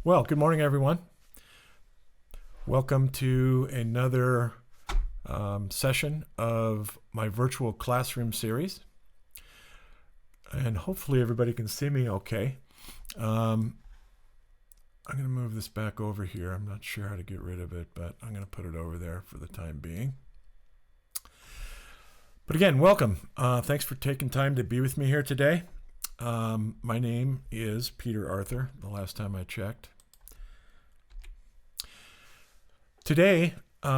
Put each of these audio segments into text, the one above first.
Well, good morning, everyone. Welcome to another session of my virtual classroom series. And hopefully everybody can see me okay. I'm going to move this back over here. I'm not sure how to get rid of it, but I'm going to put it over there for the time being. But again, welcome. Thanks for taking time to be with me here today. My name is Peter Arthur, the last time I checked. Today,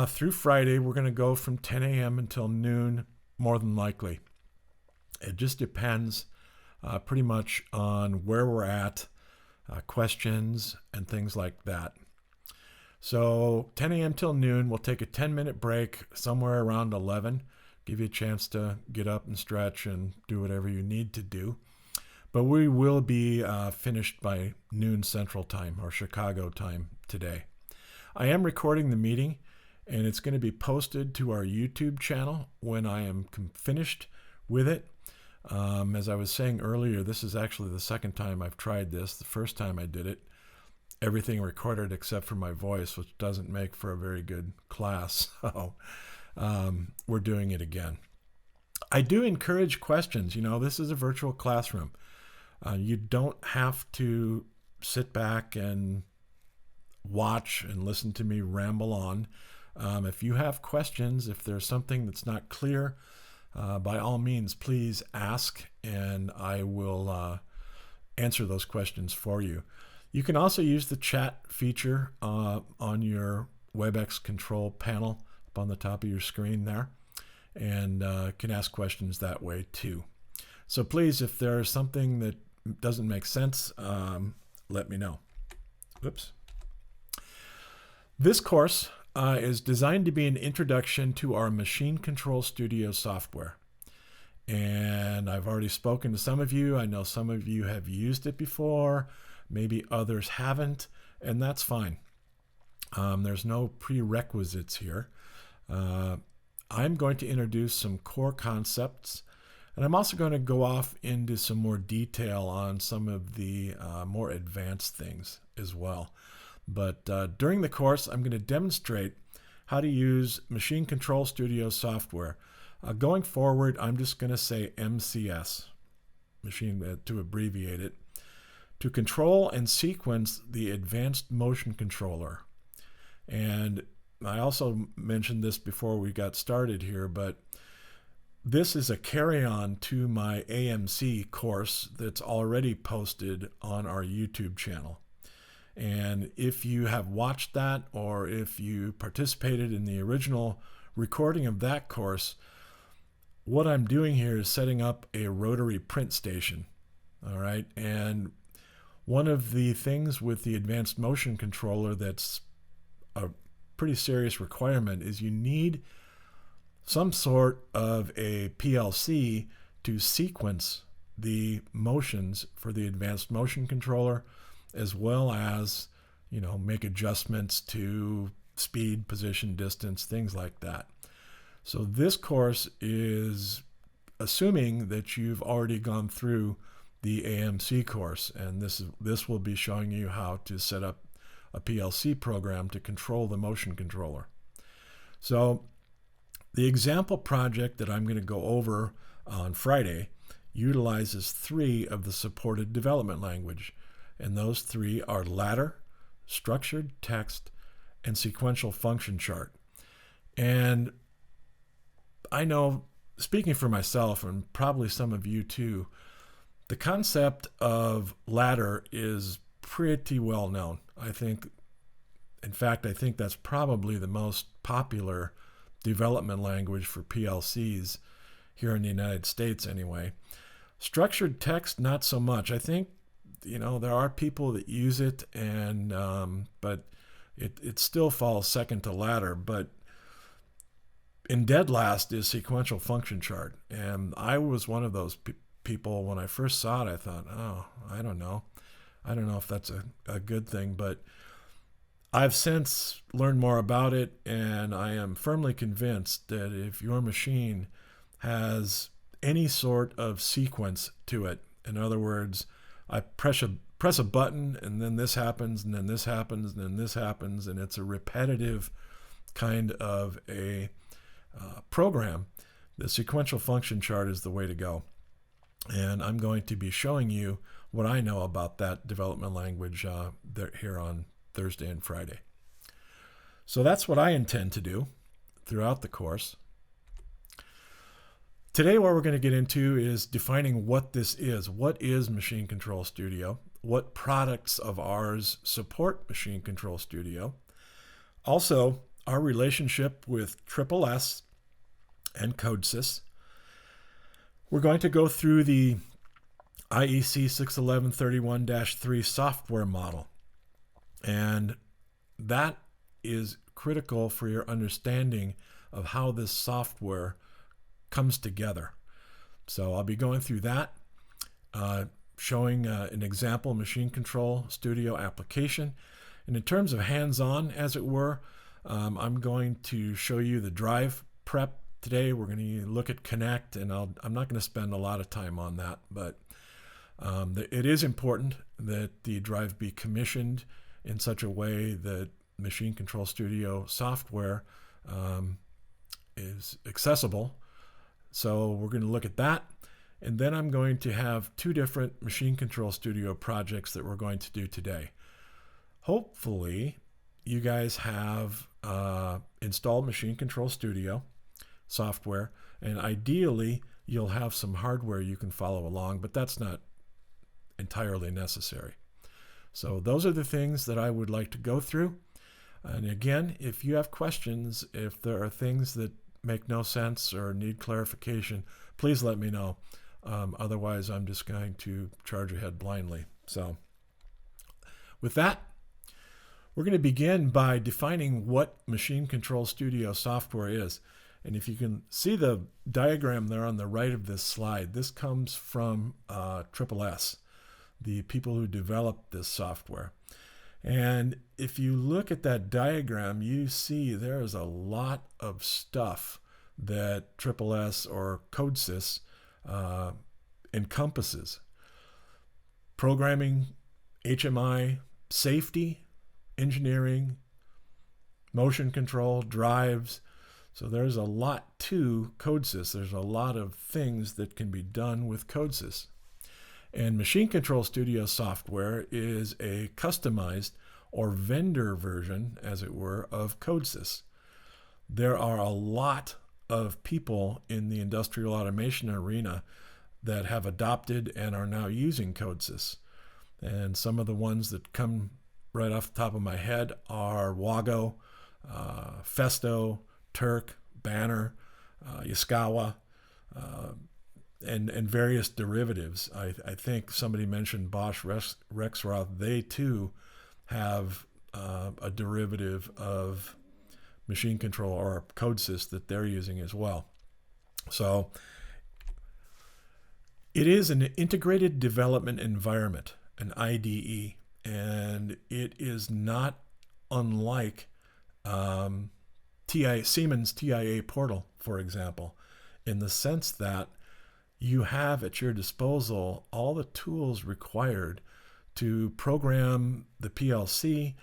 through Friday, we're going to go from 10 a.m. until noon, more than likely. It just depends pretty much on where we're at, questions, and things like that. So 10 a.m. till noon, we'll take a 10-minute break somewhere around 11, give you a chance to get up and stretch and do whatever you need to do. But we will be finished by noon Central Time or Chicago time today. I am recording the meeting, and it's going to be posted to our YouTube channel when I am finished with it. As I was saying earlier, this is actually the second time I've tried this. The first time I did it, everything recorded except for my voice, which doesn't make for a very good class. So we're doing it again. I do encourage questions. You know, this is a virtual classroom. You don't have to sit back and watch and listen to me ramble on. If you have questions, if there's something that's not clear, by all means, please ask, and I will answer those questions for you. You can also use the chat feature on your WebEx control panel up on the top of your screen there, and can ask questions that way too. So please, if there's something that doesn't make sense, let me know. Oops. This course is designed to be an introduction to our Machine Control Studio software. And I've already spoken to some of you. I know some of you have used it before. Maybe others haven't, and that's fine. There's no prerequisites here. I'm going to introduce some core concepts, and I'm also going to go off into some more detail on some of the more advanced things as well. But during the course, I'm going to demonstrate how to use Machine Control Studio software. Going forward, I'm just going to say MCS, to abbreviate it, to control and sequence the Advanced Motion Controller. And I also mentioned this before we got started here, but this is a carry-on to my AMC course that's already posted on our YouTube channel. And if you have watched that, or if you participated in the original recording of that course, what I'm doing here is setting up a rotary print station. All right. And one of the things with the Advanced Motion Controller that's a pretty serious requirement is you need some sort of a PLC to sequence the motions for the Advanced Motion Controller, as well as, you know, make adjustments to speed, position, distance, things like that. So this course is assuming that you've already gone through the AMC course, and this will be showing you how to set up a PLC program to control the motion controller. So the example project that I'm going to go over on Friday utilizes 3 of the supported development language. And those 3 are ladder, structured text, and sequential function chart. And I know, speaking for myself, and probably some of you too, the concept of ladder is pretty well known. I think that's probably the most popular development language for PLCs here in the United States anyway. Structured text, not so much. I think, you know, there are people that use it, and but it still falls second to ladder. But in dead last is sequential function chart, and I was one of those people. When I first saw it, I thought, oh, I don't know if that's a good thing. But I've since learned more about it, and I am firmly convinced that if your machine has any sort of sequence to it, in other words, I press a button, and then this happens, and then this happens, and then this happens, and it's a repetitive kind of a program. The sequential function chart is the way to go. And I'm going to be showing you what I know about that development language here on Thursday and Friday. So that's what I intend to do throughout the course. Today what we're going to get into is defining what this is. What is Machine Control Studio? What products of ours support Machine Control Studio? Also, our relationship with SSS and CodeSys. We're going to go through the IEC 61131-3 software model. And that is critical for your understanding of how this software comes together. So I'll be going through that, showing an example Machine Control Studio application. And in terms of hands-on, as it were, I'm going to show you the drive prep. Today we're going to look at Connect, and I'm not going to spend a lot of time on that, but it is important that the drive be commissioned in such a way that Machine Control Studio software is accessible. So we're going to look at that, and then I'm going to have two different Machine Control Studio projects that we're going to do today. Hopefully you guys have installed Machine Control Studio software, and ideally you'll have some hardware you can follow along, but that's not entirely necessary. So those are the things that I would like to go through. And again, if you have questions, if there are things that make no sense or need clarification, please let me know. Otherwise, I'm just going to charge ahead blindly. So with that, we're going to begin by defining what Machine Control Studio software is. And if you can see the diagram there on the right of this slide, this comes from SSS, the people who developed this software. And if you look at that diagram, you see there is a lot of stuff that SSS or CodeSys encompasses. Programming, HMI, safety, engineering, motion control, drives. So there's a lot to CodeSys. There's a lot of things that can be done with CodeSys. And Machine Control Studio software is a customized or vendor version, as it were, of CodeSys. There are a lot of people in the industrial automation arena that have adopted and are now using CodeSys. And some of the ones that come right off the top of my head are Wago, Festo, Turk, Banner, Yaskawa, and various derivatives. I think somebody mentioned Bosch Rexroth. They too have a derivative of Machine Control or CodeSys that they're using as well. So it is an integrated development environment, an IDE, and it is not unlike Siemens TIA Portal, for example, in the sense that you have at your disposal all the tools required to program the PLC,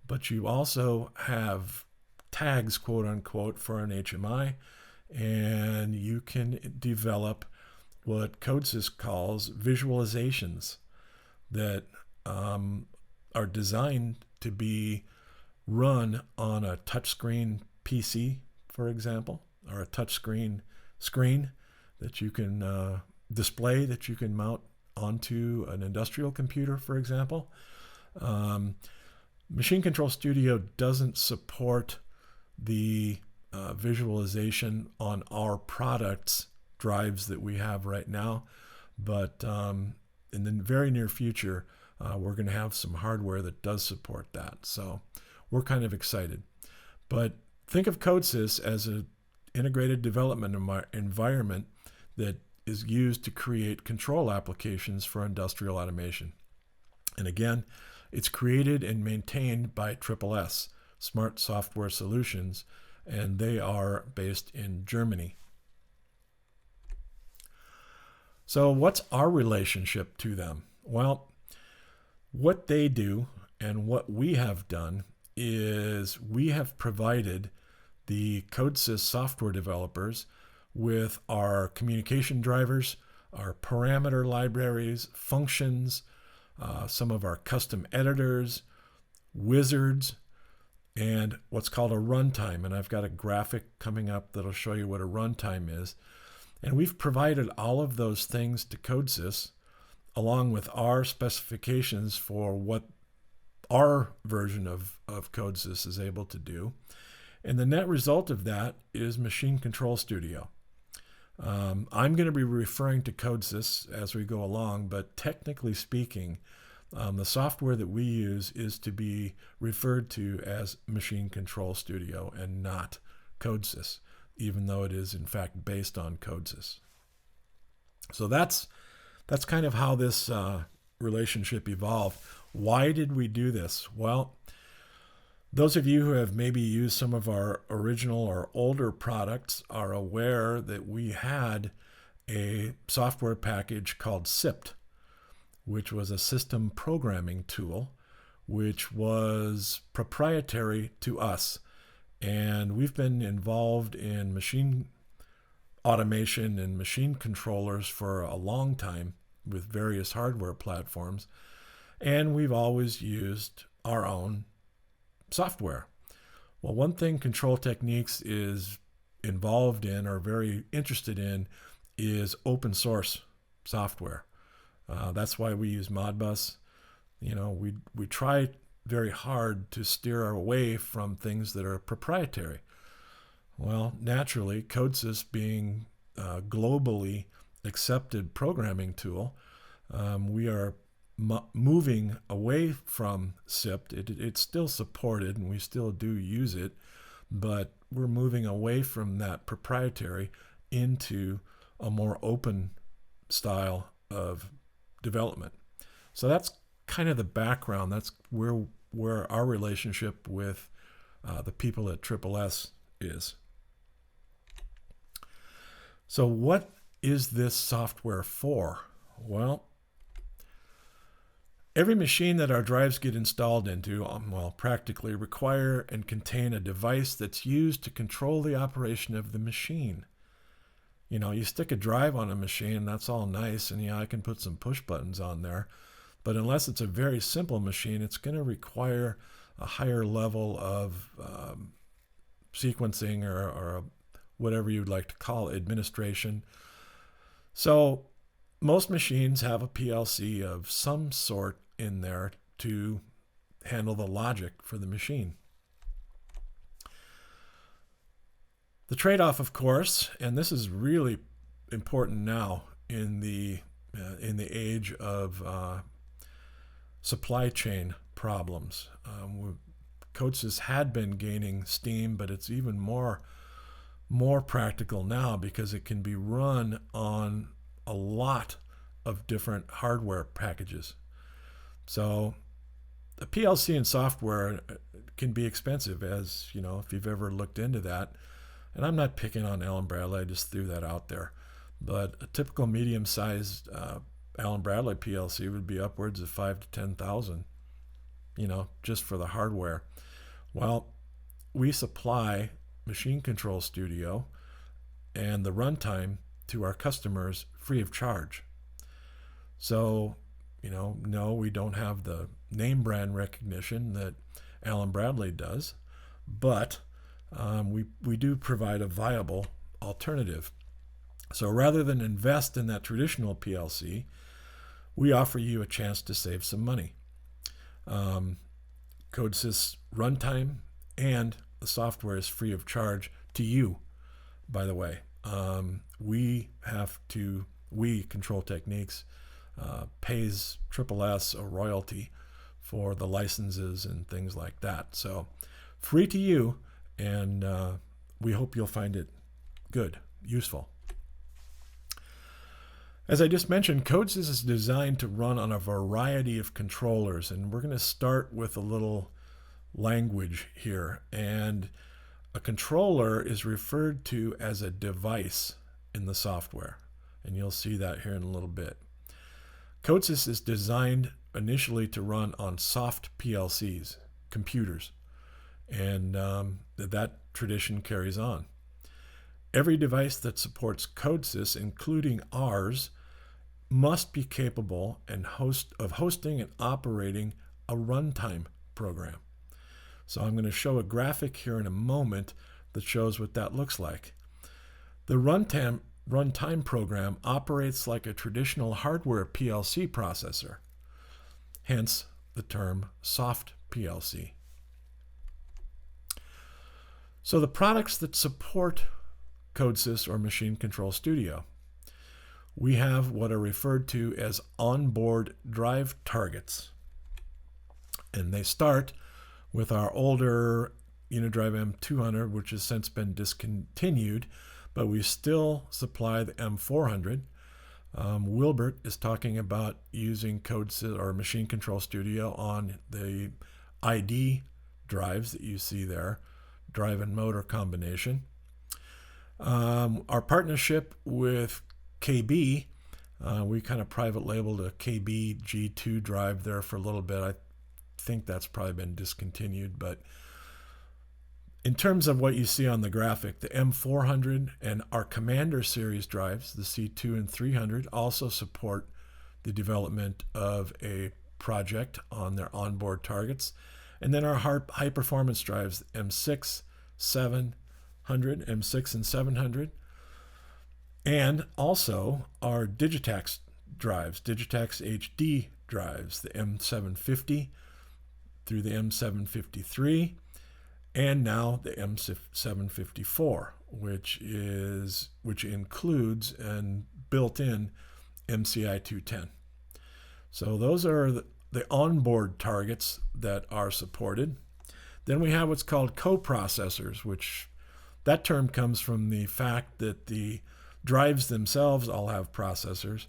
but you also have tags, quote unquote, for an HMI, and you can develop what CodeSys calls visualizations that are designed to be run on a touchscreen PC, for example, or a touchscreen screen that you can display, that you can mount onto an industrial computer, for example. Machine Control Studio doesn't support the visualization on our products drives that we have right now, but in the very near future, we're going to have some hardware that does support that. So we're kind of excited. But think of CodeSys as an integrated development environment that is used to create control applications for industrial automation. And again, it's created and maintained by SSS, Smart Software Solutions, and they are based in Germany. So what's our relationship to them? Well, What they do and what we have done is we have provided the CodeSys software developers with our communication drivers, our parameter libraries, functions, some of our custom editors, wizards, and what's called a runtime. And I've got a graphic coming up that'll show you what a runtime is. And we've provided all of those things to CodeSys along with our specifications for what our version of CodeSys is able to do. And the net result of that is Machine Control Studio. I'm going to be referring to CodeSys as we go along, but technically speaking, the software that we use is to be referred to as Machine Control Studio and not CodeSys, even though it is in fact based on CodeSys. So that's kind of how this relationship evolved. Why did we do this? Well, those of you who have maybe used some of our original or older products are aware that we had a software package called SIPT, which was a system programming tool, which was proprietary to us. And we've been involved in machine automation and machine controllers for a long time with various hardware platforms. And we've always used our own software. Well, one thing Control Techniques is involved in or very interested in is open source software. That's why we use Modbus. We try very hard to steer away from things that are proprietary. Well, naturally, CodeSys being a globally accepted programming tool, we are moving away from SIPT. It's still supported and we still do use it, but we're moving away from that proprietary into a more open style of development. So that's kind of the background. That's where our relationship with the people at SSS is. So what is this software for? Well, every machine that our drives get installed into, practically require and contain a device that's used to control the operation of the machine. You stick a drive on a machine, that's all nice, and I can put some push buttons on there. But unless it's a very simple machine, it's going to require a higher level of sequencing or whatever you'd like to call it, administration. So most machines have a PLC of some sort in there to handle the logic for the machine. The trade-off, of course, and this is really important now in the age of supply chain problems. CodeSys had been gaining steam, but it's even more practical now because it can be run on a lot of different hardware packages. So the PLC and software can be expensive, as if you've ever looked into that. And I'm not picking on Allen Bradley, I just threw that out there. But a typical medium-sized Allen Bradley PLC would be upwards of $5,000 to $10,000, just for the hardware. Well, we supply Machine Control Studio and the runtime to our customers free of charge. So, no, we don't have the name brand recognition that Allen Bradley does, but we do provide a viable alternative. So rather than invest in that traditional PLC, we offer you a chance to save some money. CodeSys runtime and the software is free of charge to you, by the way. We, Control Techniques, pays SSS a royalty for the licenses and things like that. So free to you, and we hope you'll find it good, useful. As I just mentioned, CodeSys is designed to run on a variety of controllers, and we're going to start with a little language here. And a controller is referred to as a device in the software, and you'll see that here in a little bit. CodeSys is designed initially to run on soft PLCs, computers, and that tradition carries on. Every device that supports CodeSys, including ours, must be capable of hosting and operating a runtime program. So I'm going to show a graphic here in a moment that shows what that looks like. The runtime program operates like a traditional hardware PLC processor, hence the term soft PLC. So the products that support CodeSys or Machine Control Studio, we have what are referred to as onboard drive targets. And they start with our older Unidrive M200, which has since been discontinued, but we still supply the M400. Wilbert is talking about using CodeSys or Machine Control Studio on the ID drives that you see there, drive and motor combination. Our partnership with KB, we kind of private labeled a KB G2 drive there for a little bit. I think that's probably been discontinued, but in terms of what you see on the graphic, the M400 and our Commander series drives, the C2 and 300, also support the development of a project on their onboard targets. And then our high performance drives, M6, 700, M6 and 700, and also our Digitax drives, Digitax HD drives, the M750 through the M753, and now the M754, which includes and built-in MCI 210. So those are the onboard targets that are supported. Then we have what's called coprocessors, which that term comes from the fact that the drives themselves all have processors,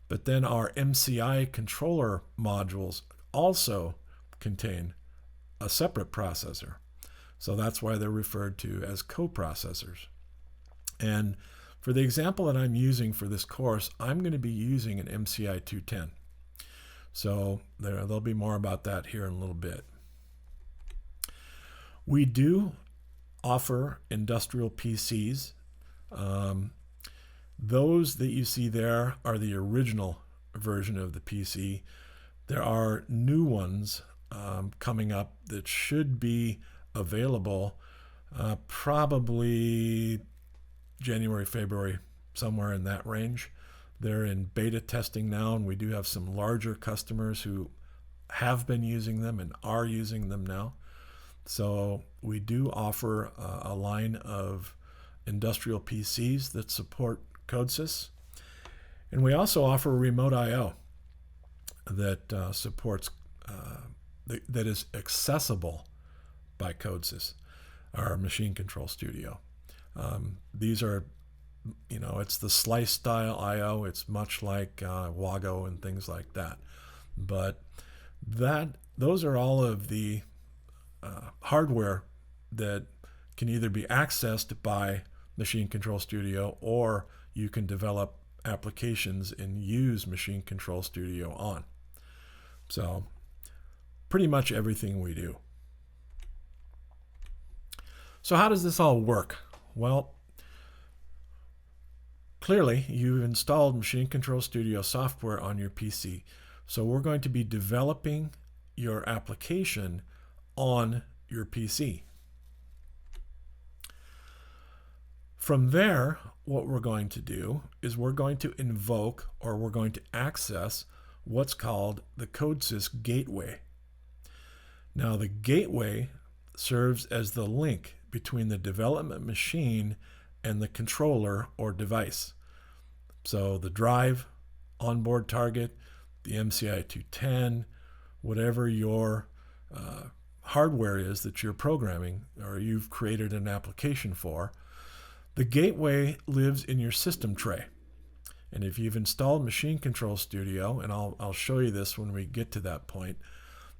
but then our MCI controller modules also contain a separate processor. So that's why they're referred to as coprocessors. And for the example that I'm using for this course, I'm going to be using an MCI 210. So there'll be more about that here in a little bit. We do offer industrial PCs. Those that you see there are the original version of the PC. There are new ones coming up that should be available probably January, February, somewhere in that range. They're in beta testing now, and we do have some larger customers who have been using them and are using them now. So we do offer a line of industrial PCs that support CodeSys. And we also offer remote I/O that supports, that is accessible by CodeSys, our Machine Control Studio. These are, it's the slice style I/O. It's much like Wago and things like that. But those are all of the hardware that can either be accessed by Machine Control Studio, or you can develop applications and use Machine Control Studio on. So pretty much everything we do. So how does this all work? Well, clearly you've installed Machine Control Studio software on your PC. So we're going to be developing your application on your PC. From there, what we're going to do is we're going to invoke, or we're going to access, what's called the CodeSys gateway. Now the gateway serves as the link between the development machine and the controller or device. So the drive, onboard target, the MCI 210, whatever your hardware is that you're programming or you've created an application for, the gateway lives in your system tray. And if you've installed Machine Control Studio, and I'll show you this when we get to that point,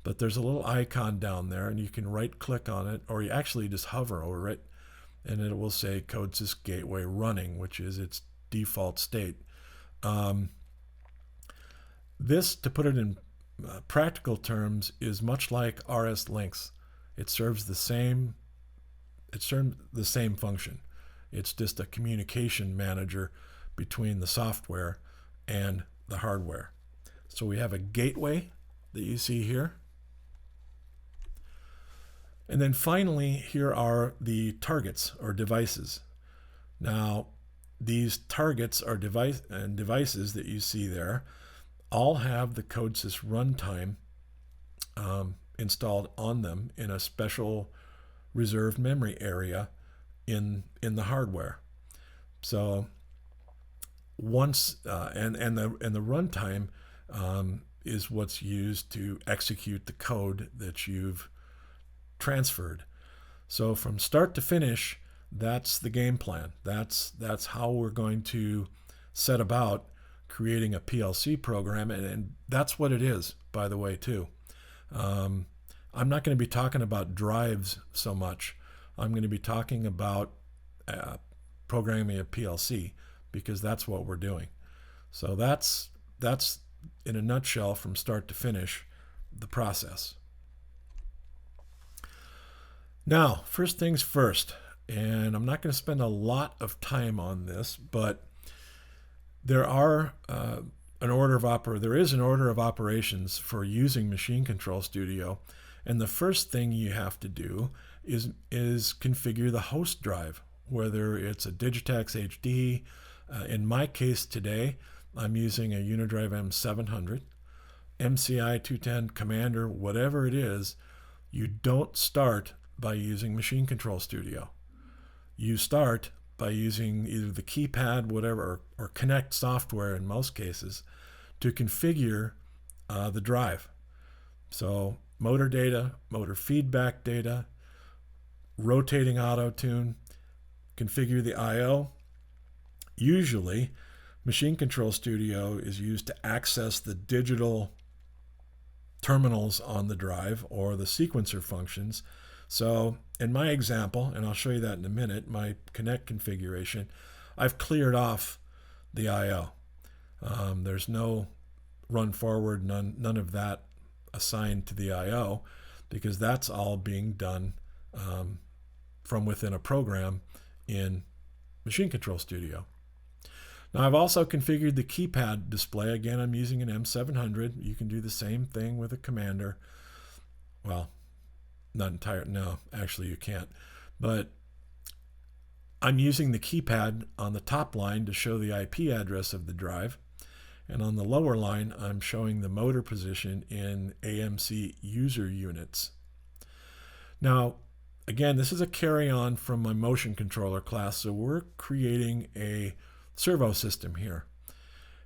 but there's a little icon down there, and you can right click on it, or you actually just hover over it, and it will say CodeSys Gateway Running, which is its default state. This, to put it in practical terms, is much like RS links. It serves the same function. It's just a communication manager between the software and the hardware. So we have a gateway that you see here. And then finally, here are the targets or devices. Now, these targets or devices that you see there all have the CodeSys runtime installed on them in a special reserved memory area in the hardware. So once and the runtime is what's used to execute the code that you've transferred. So from start to finish, that's the game plan. That's how we're going to set about creating a PLC program, and that's what it is, by the way, too. I'm not going to be talking about drives so much. I'm going to be talking about programming a PLC, because that's what we're doing. So that's in a nutshell, from start to finish, the process. Now, first things first, and I'm not going to spend a lot of time on this, but there is an order of operations for using Machine Control Studio, and the first thing you have to do is configure the host drive, whether it's a Digitex HD. In my case today, I'm using a Unidrive M700, MCI 210, Commander, whatever it is. You don't start by using Machine Control Studio. You start by using either the keypad, whatever, or Connect software in most cases to configure the drive. So motor data, motor feedback data, rotating auto tune, configure the I/O. Usually, Machine Control Studio is used to access the digital terminals on the drive or the sequencer functions. So in my example, and I'll show you that in a minute, my Connect configuration, I've cleared off the I/O. There's no run forward, none of that assigned to the I/O, because that's all being done from within a program in Machine Control Studio. Now, I've also configured the keypad display. Again, I'm using an M700. You can do the same thing with a Commander. Well, not entire. No, actually you can't. But I'm using the keypad on the top line to show the IP address of the drive. And on the lower line, I'm showing the motor position in AMC user units. Now, again, this is a carry-on from my motion controller class, so we're creating a servo system here.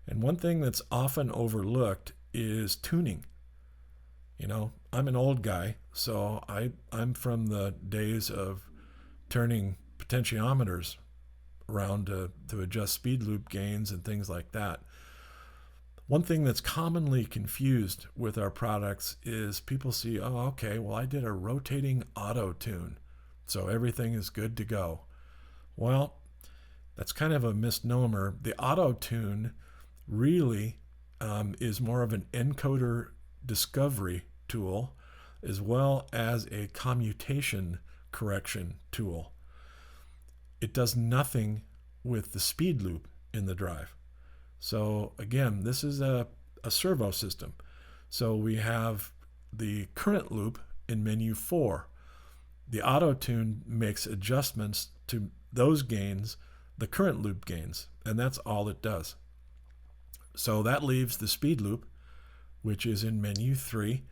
And one thing that's often overlooked is tuning. You know, I'm an old guy, so I'm from the days of turning potentiometers around to adjust speed loop gains and things like that. One thing that's commonly confused with our products is people see, oh, okay, well, I did a rotating auto tune, so everything is good to go. Well, that's kind of a misnomer. The auto tune really is more of an encoder discovery tool, as well as a commutation correction tool. It does nothing with the speed loop in the drive. So again, this is a servo system. So we have the current loop in menu 4. The auto tune makes adjustments to those gains, the current loop gains, and that's all it does. So that leaves the speed loop, which is in menu 3,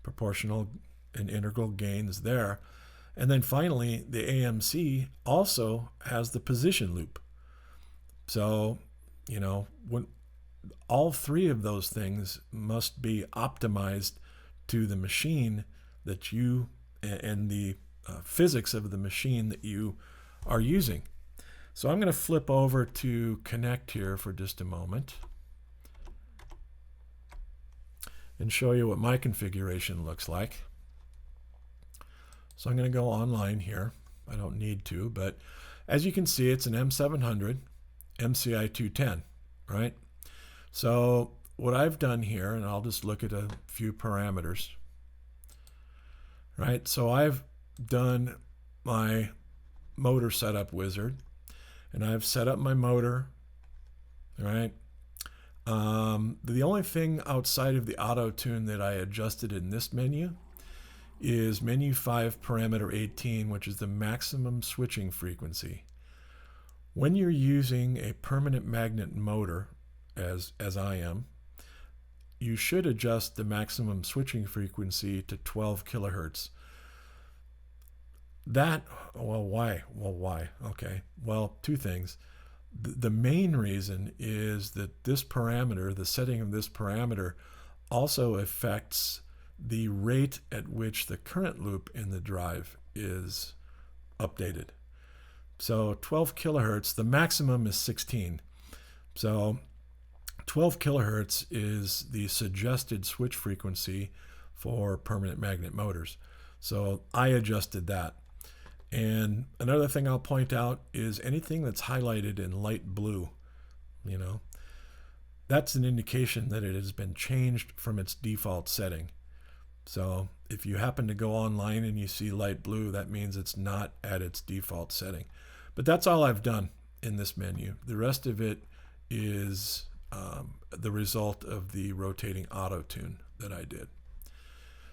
proportional and integral gains there. And then finally, the AMC also has the position loop. So, you know, when all three of those things must be optimized to the machine that you and the physics of the machine that you are using. So I'm going to flip over to Connect here for just a moment and show you what my configuration looks like. So I'm going to go online here. I don't need to, but as you can see, it's an M700 MCI 210, right? So what I've done here, and I'll just look at a few parameters, right? So I've done my motor setup wizard, and I've set up my motor, right? The only thing outside of the auto tune that I adjusted in this menu is menu 5 parameter 18, which is the maximum switching frequency. When you're using a permanent magnet motor, as I am, you should adjust the maximum switching frequency to 12 kilohertz. Why? Okay, well, two things. The main reason is that this parameter, the setting of this parameter, also affects the rate at which the current loop in the drive is updated. So 12 kilohertz, the maximum is 16. So 12 kilohertz is the suggested switch frequency for permanent magnet motors. So I adjusted that. And another thing I'll point out is anything that's highlighted in light blue, that's an indication that it has been changed from its default setting. So if you happen to go online and you see light blue, that means it's not at its default setting. But that's all I've done in this menu. The rest of it is the result of the rotating auto tune that I did.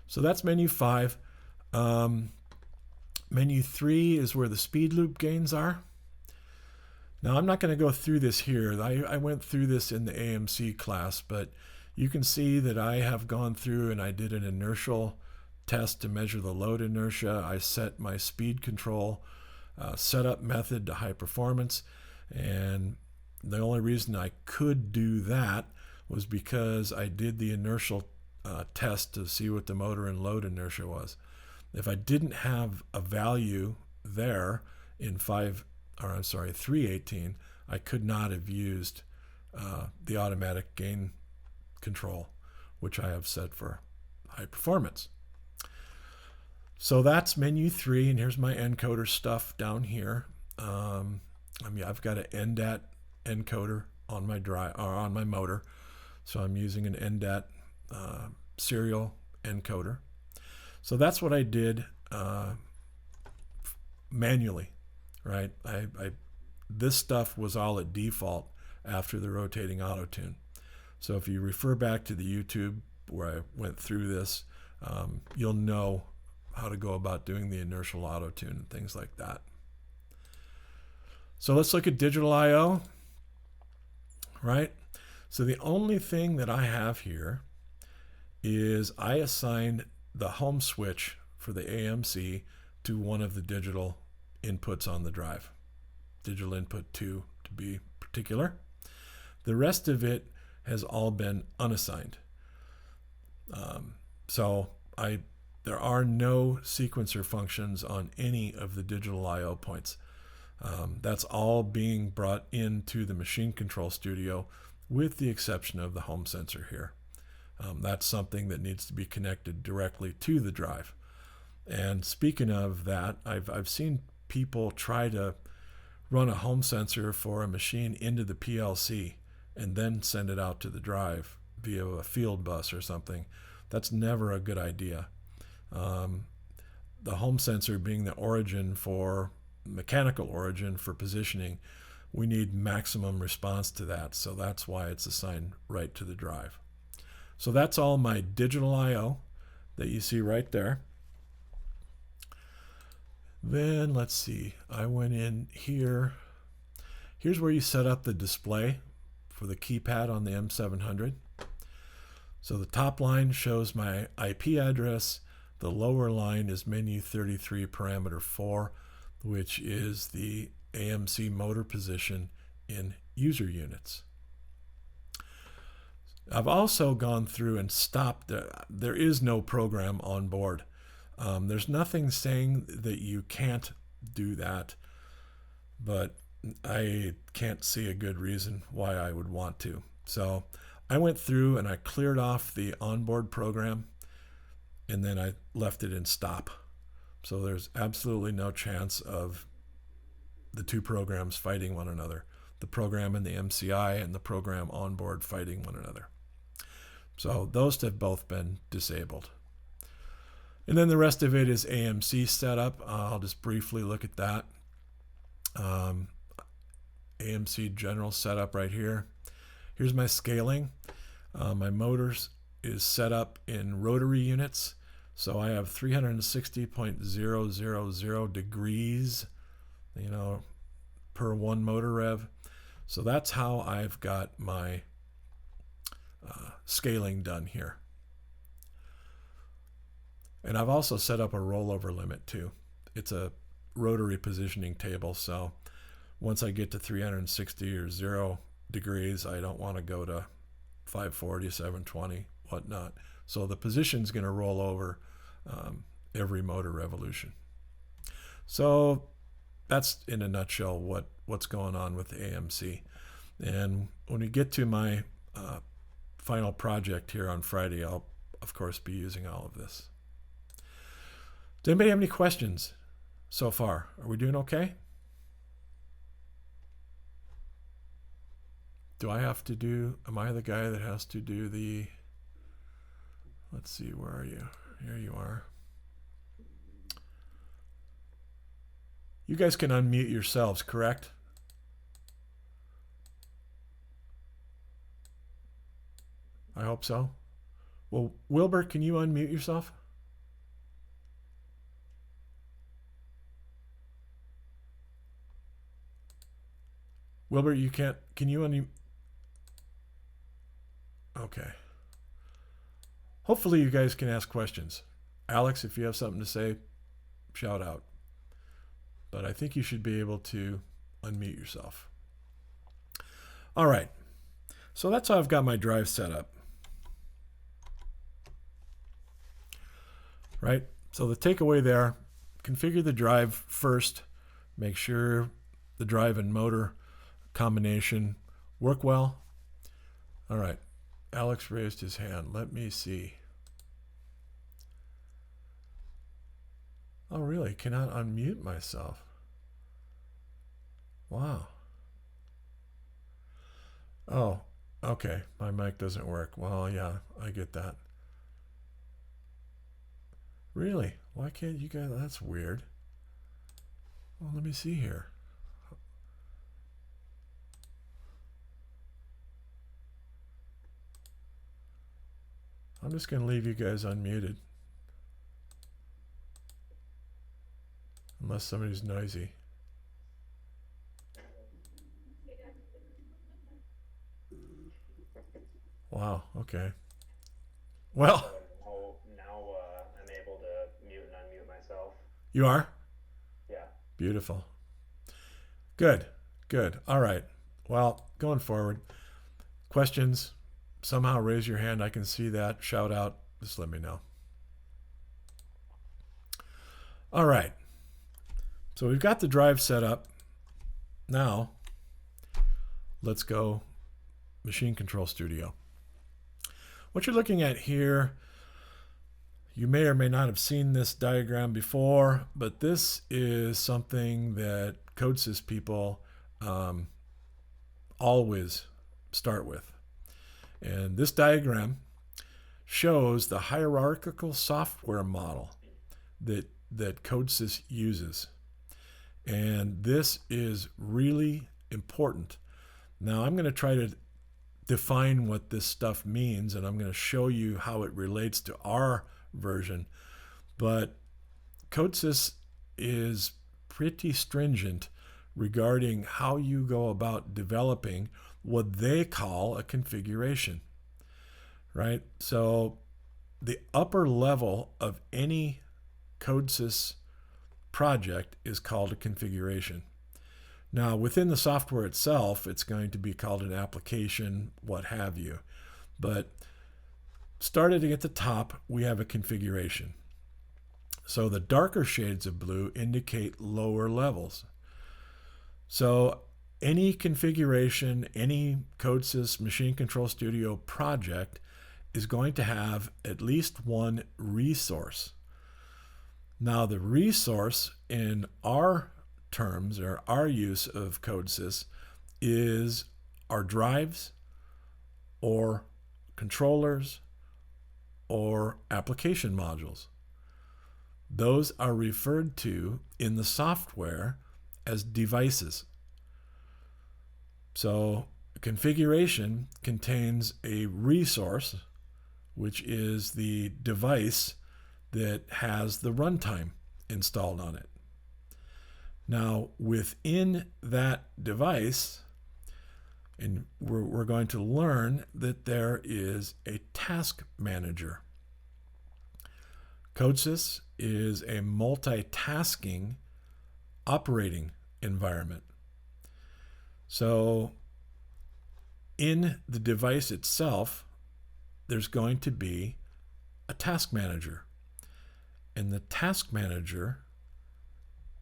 So that's menu 5. Menu 3 is where the speed loop gains are. Now I'm not going to go through this here. I went through this in the AMC class, but you can see that I have gone through and I did an inertial test to measure the load inertia. I set my speed control setup method to high performance, and the only reason I could do that was because I did the inertial test to see what the motor and load inertia was. If I didn't have a value there in 318, I could not have used the automatic gain control, which I have set for high performance. So that's menu 3, and here's my encoder stuff down here. I've got an NDAT encoder on my on my motor, so I'm using an NDAT serial encoder. So that's what I did manually, right? This stuff was all at default after the rotating auto tune. So if you refer back to the YouTube where I went through this, you'll know how to go about doing the inertial auto tune and things like that. So let's look at digital I/O, right? So the only thing that I have here is I assigned the home switch for the AMC to one of the digital inputs on the drive, digital input 2 to be particular. The rest of it has all been unassigned. There are no sequencer functions on any of the digital I/O points. That's all being brought into the Machine Control Studio with the exception of the home sensor here. That's something that needs to be connected directly to the drive. And speaking of that, I've seen people try to run a home sensor for a machine into the PLC and then send it out to the drive via a field bus or something. That's never a good idea. The home sensor being the origin for mechanical origin for positioning, we need maximum response to that. So that's why it's assigned right to the drive. So that's all my digital I/O that you see right there. Then let's see, I went in here. Here's where you set up the display for the keypad on the M700. So the top line shows my IP address. The lower line is menu 33 parameter 4, which is the AMC motor position in user units. I've also gone through and stopped. There is no program on board. There's nothing saying that you can't do that, but I can't see a good reason why I would want to. So I went through and I cleared off the onboard program, and then I left it in stop. So there's absolutely no chance of the two programs fighting one another, the program in the MCI and the program onboard fighting one another. So those have both been disabled. And then the rest of it is AMC setup. I'll just briefly look at that. AMC general setup right here. Here's my scaling. My motors is set up in rotary units. So I have 360.000 degrees, per one motor rev. So that's how I've got my scaling done here. And I've also set up a rollover limit too. It's a rotary positioning table, so once I get to 360 or 0 degrees, I don't want to go to 540, 720, whatnot. So the position's going to roll over every motor revolution. So that's in a nutshell what's going on with AMC. And when we get to my final project here on Friday, I'll of course be using all of this. Does anybody have any questions so far? Are we doing okay? Am I the guy that has to do the, let's see, where are you? Here you are. You guys can unmute yourselves, correct? I hope so. Well, Wilbur, can you unmute yourself? Wilbur, you can't. Can you unmute? Okay. Hopefully you guys can ask questions. Alex, if you have something to say, shout out. But I think you should be able to unmute yourself. All right. So that's how I've got my drive set up. Right? So the takeaway there, configure the drive first. Make sure the drive and motor combination work well. All right. Alex raised his hand. Let me see. Oh, really? Cannot unmute myself. Wow. Oh, okay. My mic doesn't work. Well, yeah, I get that. Really? Why can't you guys? That's weird. Well, let me see here. I'm just going to leave you guys unmuted. Unless somebody's noisy. Wow, okay. Well. Now I'm able to mute and unmute myself. You are? Yeah. Beautiful. Good, good. All right. Well, going forward, questions, somehow raise your hand. I can see that. Shout out. Just let me know. All right. So we've got the drive set up. Now, let's go Machine Control Studio. What you're looking at here, you may or may not have seen this diagram before, but this is something that CodeSys people always start with. And this diagram shows the hierarchical software model that CodeSys uses. And this is really important. Now I'm going to try to define what this stuff means, and I'm going to show you how it relates to our version. But CodeSys is pretty stringent regarding how you go about developing what they call a configuration, right? So the upper level of any CodeSys project is called a configuration. Now, within the software itself, it's going to be called an application, what have you. But starting at the top, we have a configuration. So the darker shades of blue indicate lower levels. So any configuration, any CodeSys Machine Control Studio project is going to have at least one resource. Now the resource in our terms, or our use of CodeSys, is our drives or controllers or application modules. Those are referred to in the software as devices. So configuration contains a resource, which is the device that has the runtime installed on it. Now, within that device, and we're going to learn that there is a task manager. CodeSys is a multitasking operating environment. So in the device itself, there's going to be a task manager. And the task manager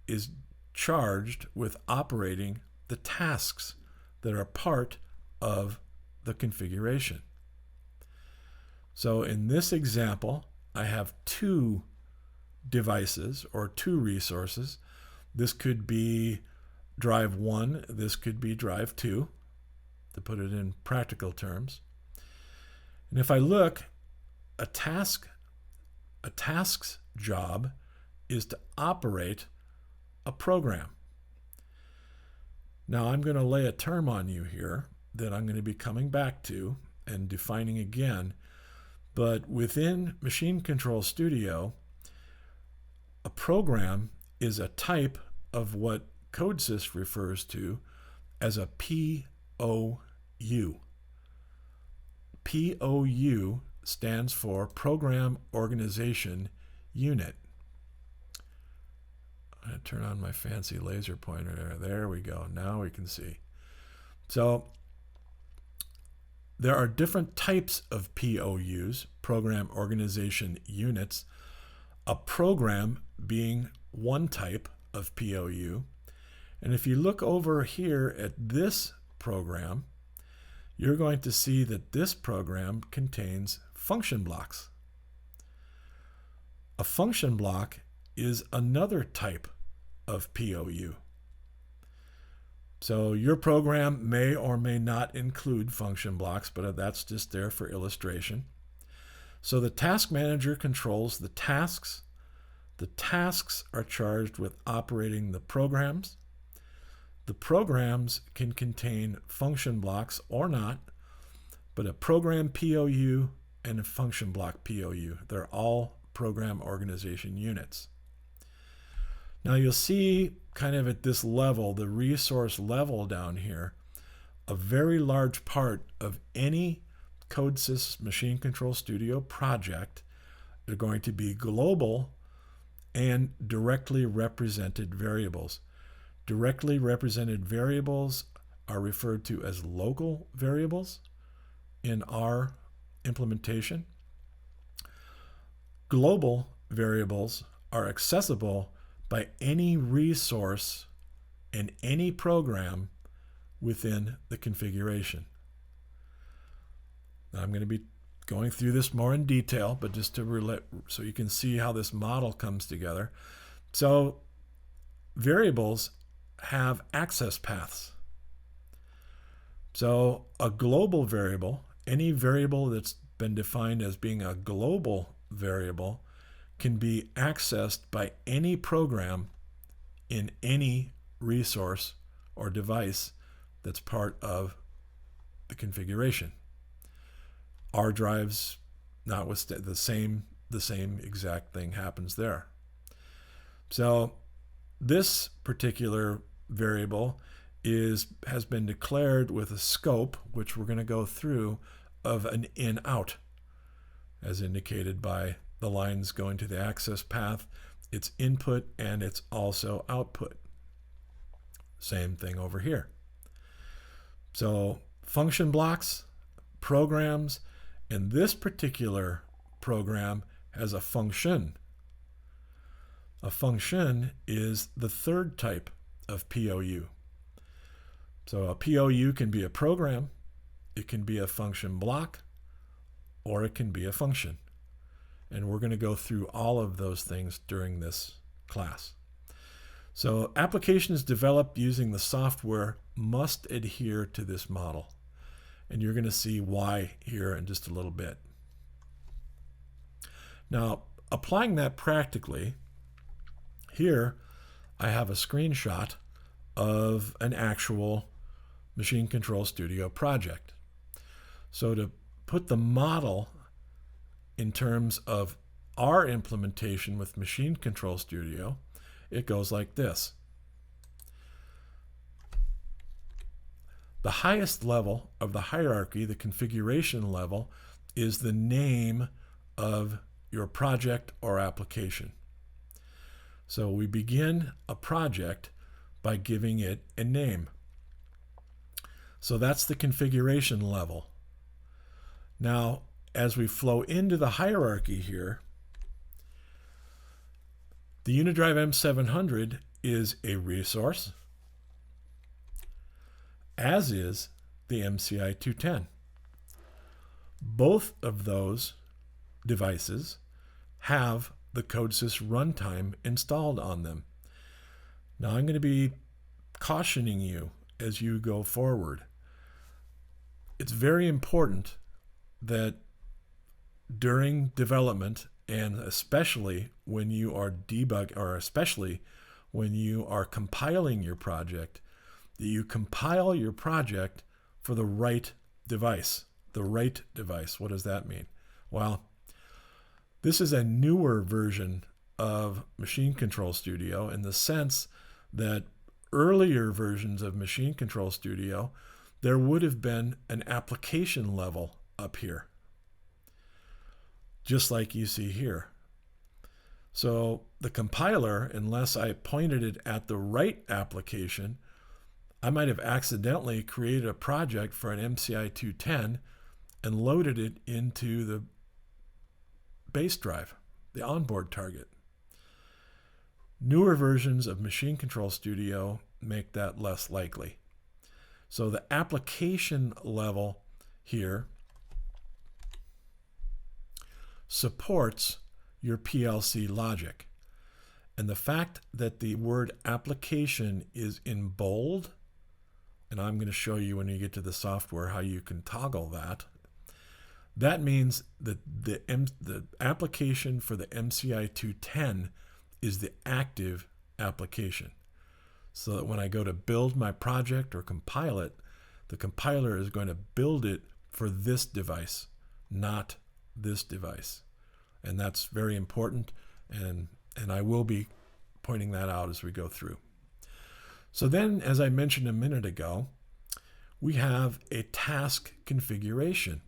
is charged with operating the tasks that are part of the configuration. So in this example, I have two devices or two resources. This could be drive 1, this could be drive 2, to put it in practical terms. And if I look, a task's job is to operate a program. Now I'm going to lay a term on you here that I'm going to be coming back to and defining again. But within Machine Control Studio, a program is a type of what CodeSys refers to as a POU. POU stands for Program Organization Unit. I'm going to turn on my fancy laser pointer there. There we go. Now we can see. So there are different types of POUs, Program Organization Units, a program being one type of POU. And if you look over here at this program, you're going to see that this program contains function blocks. A function block is another type of POU. So your program may or may not include function blocks, but that's just there for illustration. So the task manager controls the tasks. The tasks are charged with operating the programs. The programs can contain function blocks or not, but a program POU and a function block POU, they're all program organization units. Now you'll see kind of at this level, the resource level down here, a very large part of any CodeSys Machine Control Studio project are going to be global and directly represented variables. Directly represented variables are referred to as local variables in our implementation. Global variables are accessible by any resource and any program within the configuration. Now, I'm going to be going through this more in detail, but just to so you can see how this model comes together. So variables have access paths. So a global variable, any variable that's been defined as being a global variable, can be accessed by any program in any resource or device that's part of the configuration. R drives, notwithstanding, the same exact thing happens there. So this particular variable has been declared with a scope, which we're going to go through, of an in-out, as indicated by the lines going to the access path. It's input and it's also output. Same thing over here. So function blocks, programs, and this particular program has a function. A function is the third type of POU. So a POU can be a program, it can be a function block, or it can be a function. And we're going to go through all of those things during this class. So applications developed using the software must adhere to this model. And you're going to see why here in just a little bit. Now, applying that practically, here I have a screenshot of an actual Machine Control Studio project. So to put the model in terms of our implementation with Machine Control Studio, it goes like this. The highest level of the hierarchy, the configuration level, is the name of your project or application. So we begin a project by giving it a name. So that's the configuration level. Now, as we flow into the hierarchy here, the Unidrive M700 is a resource, as is the MCI 210. Both of those devices have the CodeSys runtime installed on them. Now I'm going to be cautioning you as you go forward. It's very important that during development, and especially when you are especially when you are compiling your project, that you compile your project for the right device. The right device. What does that mean? Well, this is a newer version of Machine Control Studio in the sense that earlier versions of Machine Control Studio, there would have been an application level up here, just like you see here. So the compiler, unless I pointed it at the right application, I might have accidentally created a project for an MCI 210 and loaded it into the base drive, the onboard target. Newer versions of Machine Control Studio make that less likely. So the application level here supports your PLC logic. And the fact that the word application is in bold, and I'm going to show you when you get to the software how you can toggle that, that means that the application for the MCI 210 is the active application. So that when I go to build my project or compile it, the compiler is going to build it for this device, not this device. And that's very important, and I will be pointing that out as we go through. So then, as I mentioned a minute ago, we have a task configuration.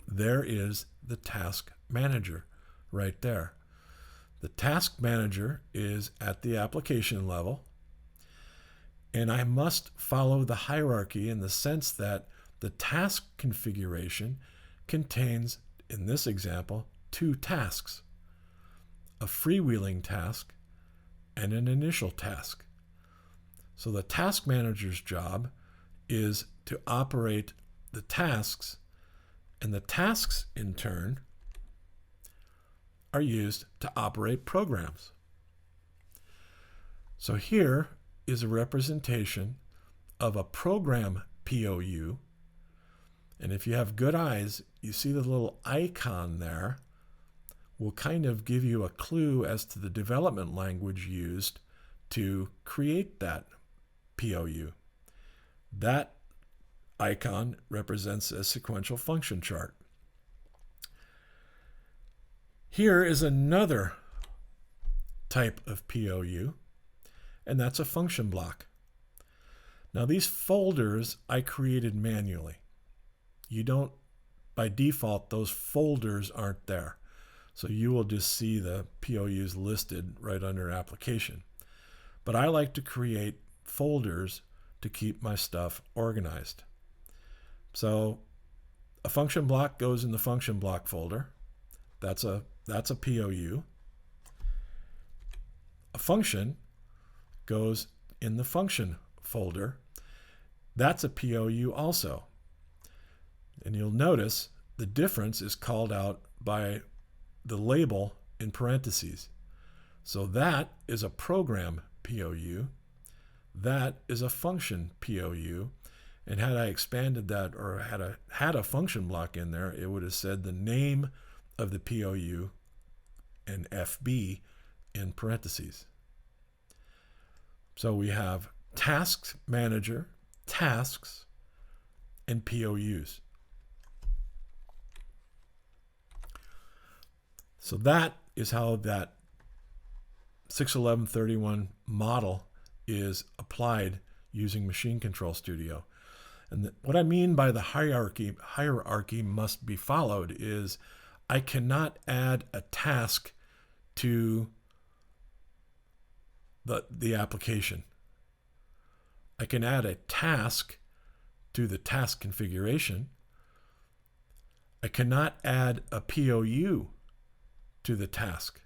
There is the task manager right there. The task manager is at the application level, and I must follow the hierarchy in the sense that the task configuration contains, in this example, two tasks, a freewheeling task and an initial task. So the task manager's job is to operate the tasks, and the tasks in turn are used to operate programs. So here is a representation of a program POU, and if you have good eyes, you see the little icon there will kind of give you a clue as to the development language used to create that POU. That icon represents a sequential function chart. Here is another type of POU, and that's a function block. Now these folders I created manually. You don't, by default, those folders aren't there. So you will just see the POUs listed right under application. But I like to create folders to keep my stuff organized. So a function block goes in the function block folder. That's a POU. A function goes in the function folder. That's a POU also. And you'll notice the difference is called out by the label in parentheses. So that is a program POU. That is a function POU. And had I expanded that or had a function block in there, it would have said the name of the POU and FB in parentheses. So we have Task Manager, Tasks, and POUs. So that is how that 61131 model is applied using Machine Control Studio. And what I mean by the hierarchy must be followed is I cannot add a task to the application. I can add a task to the task configuration. I cannot add a POU to the task.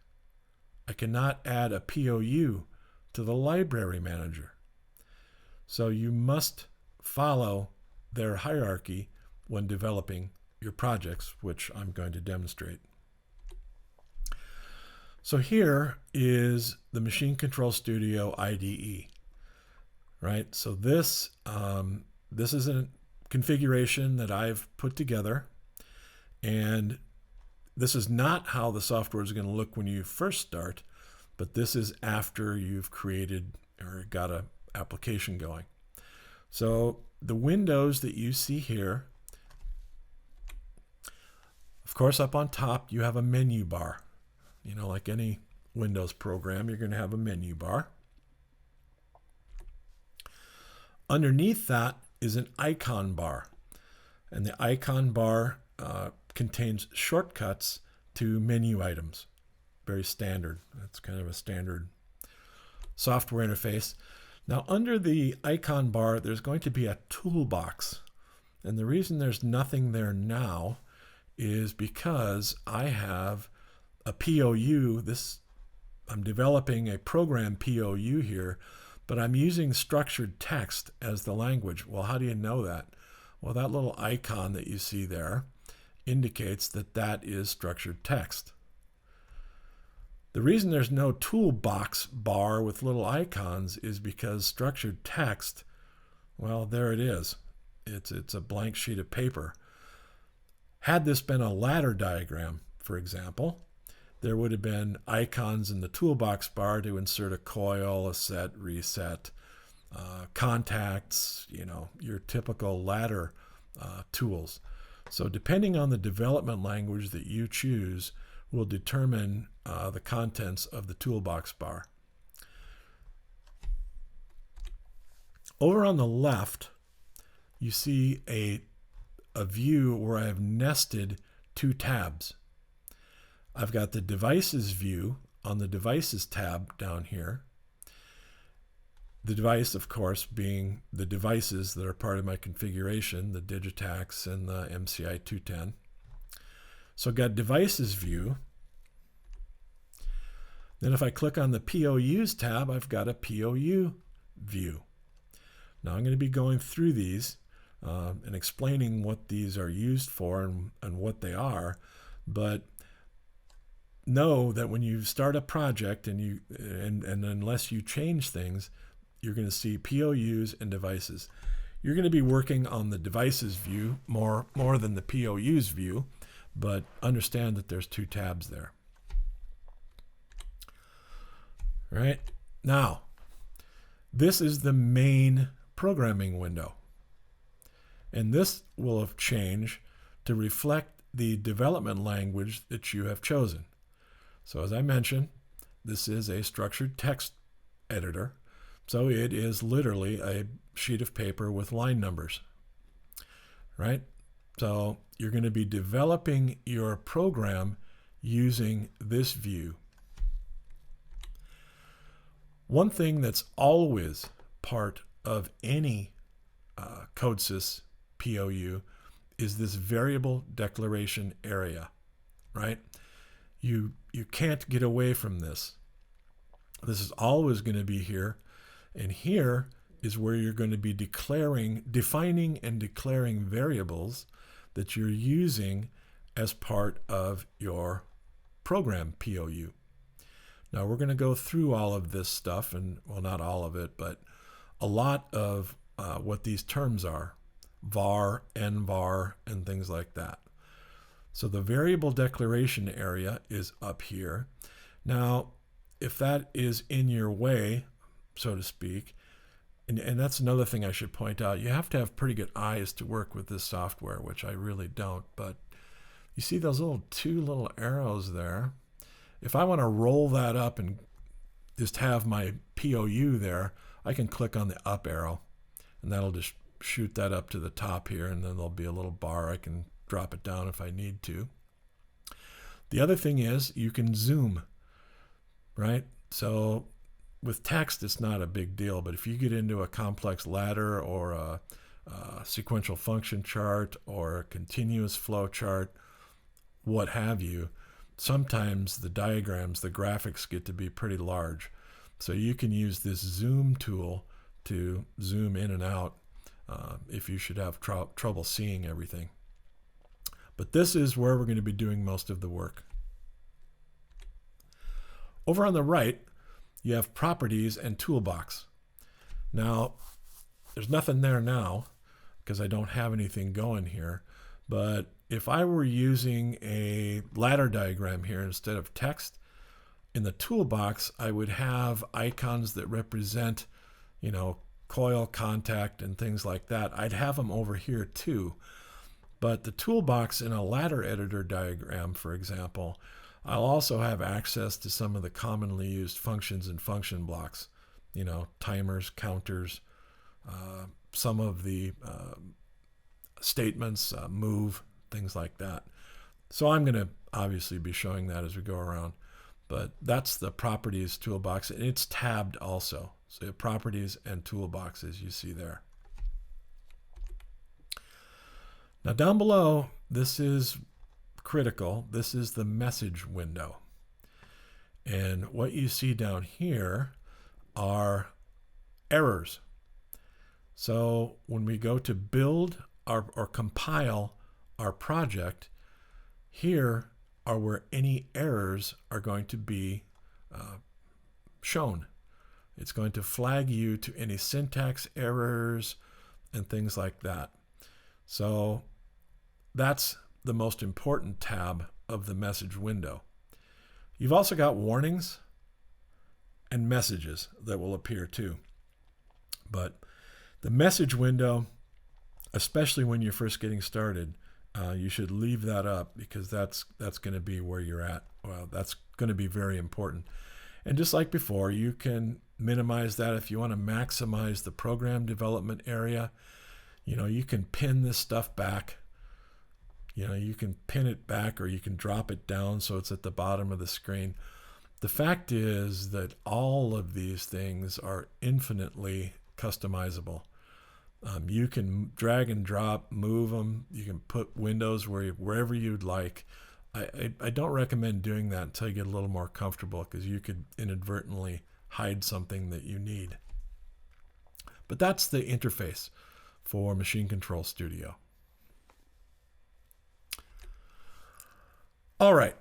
I cannot add a POU to the library manager. So you must follow their hierarchy when developing your projects, which I'm going to demonstrate. So here is the Machine Control Studio IDE, right? So this is a configuration that I've put together, and this is not how the software is going to look when you first start, but this is after you've created or got an application going. So the windows that you see here, of course, up on top, you have a menu bar. You know, like any Windows program, you're going to have a menu bar. Underneath that is an icon bar. And the icon bar contains shortcuts to menu items. Very standard. That's kind of a standard software interface. Now, under the icon bar, there's going to be a toolbox. And the reason there's nothing there now is because I have a POU. I'm developing a program POU here, but I'm using structured text as the language. Well, how do you know that? Well, that little icon that you see there indicates that that is structured text. The reason there's no toolbox bar with little icons is because structured text, well, there it is. It's a blank sheet of paper. Had this been a ladder diagram, for example, there would have been icons in the toolbox bar to insert a coil, a set, reset, contacts, you know, your typical ladder tools. So depending on the development language that you choose will determine the contents of the toolbox bar. Over on the left, you see a view where I have nested two tabs. I've got the devices view on the devices tab down here. The device, of course, being the devices that are part of my configuration, the Digitax and the MCI 210. So I've got devices view. Then if I click on the POUs tab, I've got a POU view. Now I'm going to be going through these and explaining what these are used for and what they are, but know that when you start a project and unless you change things, you're going to see POUs and devices. You're going to be working on the devices view more than the POUs view, but understand that there's two tabs there. Right? Now, this is the main programming window. And this will have changed to reflect the development language that you have chosen. So as I mentioned, this is a structured text editor. So it is literally a sheet of paper with line numbers, right? So you're going to be developing your program using this view. One thing that's always part of any CodeSys POU is this variable declaration area, right? You can't get away from this. This is always going to be here, and here is where you're going to be defining and declaring variables that you're using as part of your program POU. Now we're going to go through all of this stuff, and well, not all of it, but a lot of what these terms are, var, nvar, and things like that. So the variable declaration area is up here. Now, if that is in your way, so to speak, and that's another thing I should point out, you have to have pretty good eyes to work with this software, which I really don't. But you see those two little arrows there? If I want to roll that up and just have my POU there, I can click on the up arrow, and that'll just shoot that up to the top here, and then there'll be a little bar. I can drop it down if I need to. The other thing is you can zoom, right? So with text, it's not a big deal, but if you get into a complex ladder or a sequential function chart or a continuous flow chart, what have you, sometimes the diagrams, the graphics get to be pretty large. So you can use this zoom tool to zoom in and out if you should have trouble seeing everything. But this is where we're going to be doing most of the work. Over on the right, you have Properties and Toolbox. Now, there's nothing there now because I don't have anything going here. But if I were using a ladder diagram here instead of text, in the toolbox, I would have icons that represent, coil contact and things like that. I'd have them over here too. But the toolbox in a ladder editor diagram, for example, I'll also have access to some of the commonly used functions and function blocks, timers, counters, some of the statements, move, things like that. So I'm going to obviously be showing that as we go around. But that's the Properties toolbox, and it's tabbed also. So Properties and Toolbox, as you see there. Now down below, this is critical. This is the message window. And what you see down here are errors. So when we go to build or compile our project, here are where any errors are going to be shown. It's going to flag you to any syntax errors and things like that. So that's the most important tab of the message window. You've also got warnings and messages that will appear too. But the message window, especially when you're first getting started, you should leave that up because that's going to be where you're at. Well, that's going to be very important. And just like before, you can minimize that if you want to maximize the program development area. You can pin this stuff back. You can pin it back or you can drop it down so it's at the bottom of the screen. The fact is that all of these things are infinitely customizable. You can drag and drop, move them. You can put windows wherever you'd like. I don't recommend doing that until you get a little more comfortable because you could inadvertently hide something that you need. But that's the interface for Machine Control Studio. All right,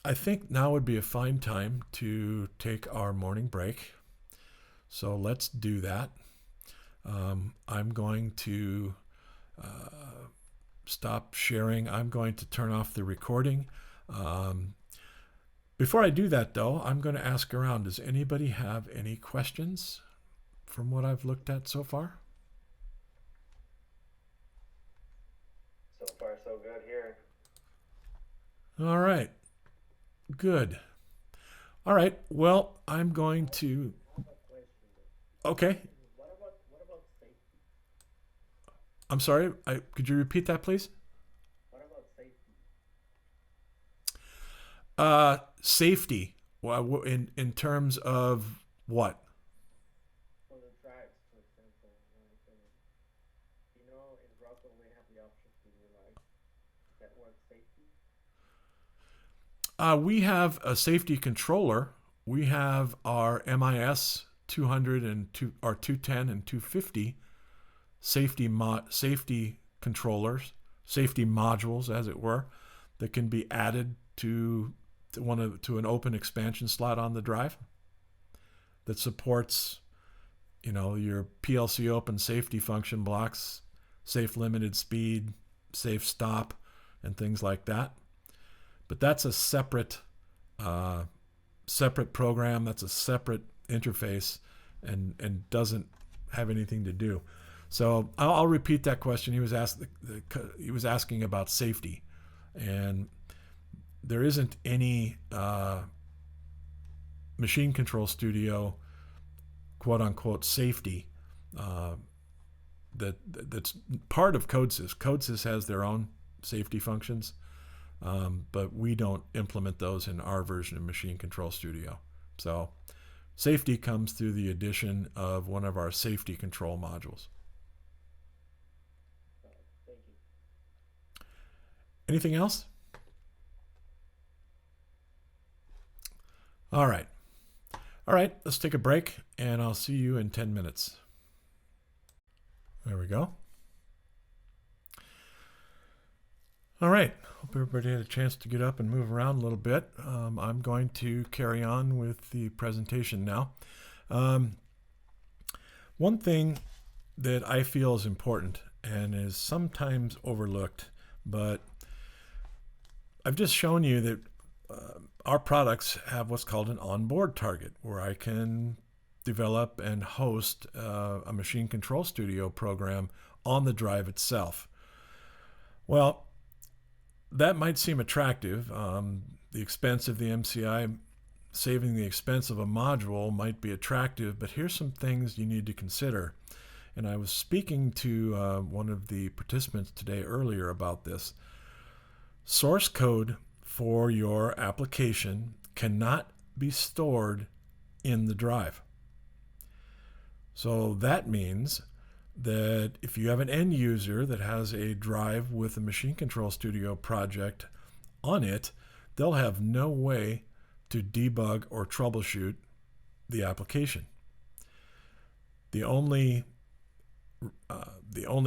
I think now would be a fine time to take our morning break. So let's do that. I'm going to stop sharing. I'm going to turn off the recording. Before I do that, though, I'm going to ask around. Does anybody have any questions from what I've looked at so far? So far, so good here. All right. Good. All right. Well, I'm going to... Okay. What about safety? I'm sorry. Could you repeat that, please? What about safety? Safety. Well, in terms of what? For the tracks, for example, in Russell we have the option to do network safety. We have a safety controller. We have our MIS 200 and 210 and 250 safety controllers, safety modules, as it were, that can be added to an open expansion slot on the drive that supports, your PLC open safety function blocks, safe limited speed, safe stop, and things like that. But that's a separate program. That's a separate interface, and doesn't have anything to do. So I'll repeat that question. He was asking about safety, and there isn't any machine control studio quote unquote safety that's part of CodeSys. CodeSys has their own safety functions, but we don't implement those in our version of Machine Control Studio. So safety comes through the addition of one of our safety control modules. Thank you. Anything else? All right. All right, let's take a break, and I'll see you in 10 minutes. There we go. All right, hope everybody had a chance to get up and move around a little bit. I'm going to carry on with the presentation now. One thing that I feel is important and is sometimes overlooked, but I've just shown you that our products have what's called an onboard target, where I can develop and host a Machine Control Studio program on the drive itself. Well, that might seem attractive. The expense of the MCI, saving the expense of a module might be attractive, but here's some things you need to consider. And I was speaking to one of the participants today earlier about this. Source code for your application cannot be stored in the drive. So that means that if you have an end user that has a drive with a Machine Control Studio project on it, they'll have no way to debug or troubleshoot the application. The only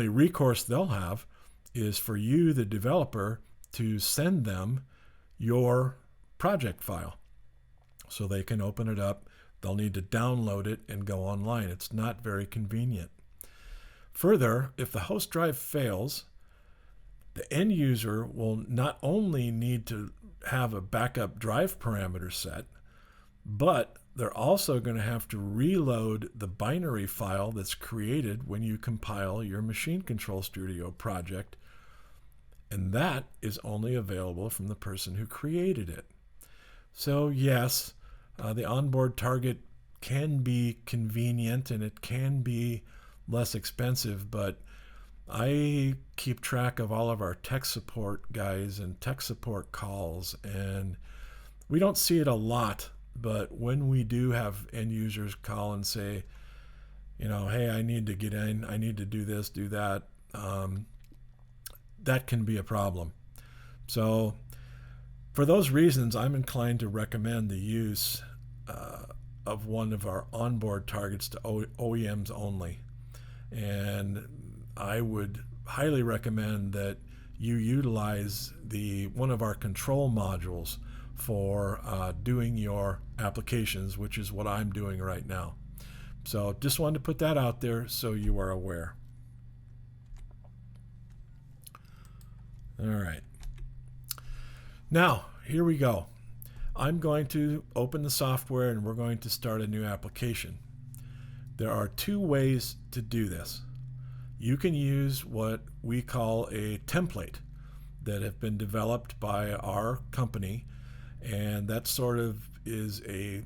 recourse they'll have is for you, the developer, to send them your project file so they can open it up. They'll need to download it and go online. It's not very convenient. Further, if the host drive fails, the end user will not only need to have a backup drive parameter set, but they're also going to have to reload the binary file that's created when you compile your Machine Control Studio project, and that is only available from the person who created it. So yes, the onboard target can be convenient and it can be less expensive, but I keep track of all of our tech support guys and tech support calls, and we don't see it a lot, but when we do have end users call and say, hey, I need to get in, I need to do this, do that, that can be a problem. So for those reasons, I'm inclined to recommend the use of one of our onboard targets to OEMs only. And I would highly recommend that you utilize one of our control modules for doing your applications, which is what I'm doing right now. So just wanted to put that out there so you are aware. All right. Now, here we go. I'm going to open the software and we're going to start a new application. There are two ways to do this. You can use what we call a template that have been developed by our company, and that sort of is a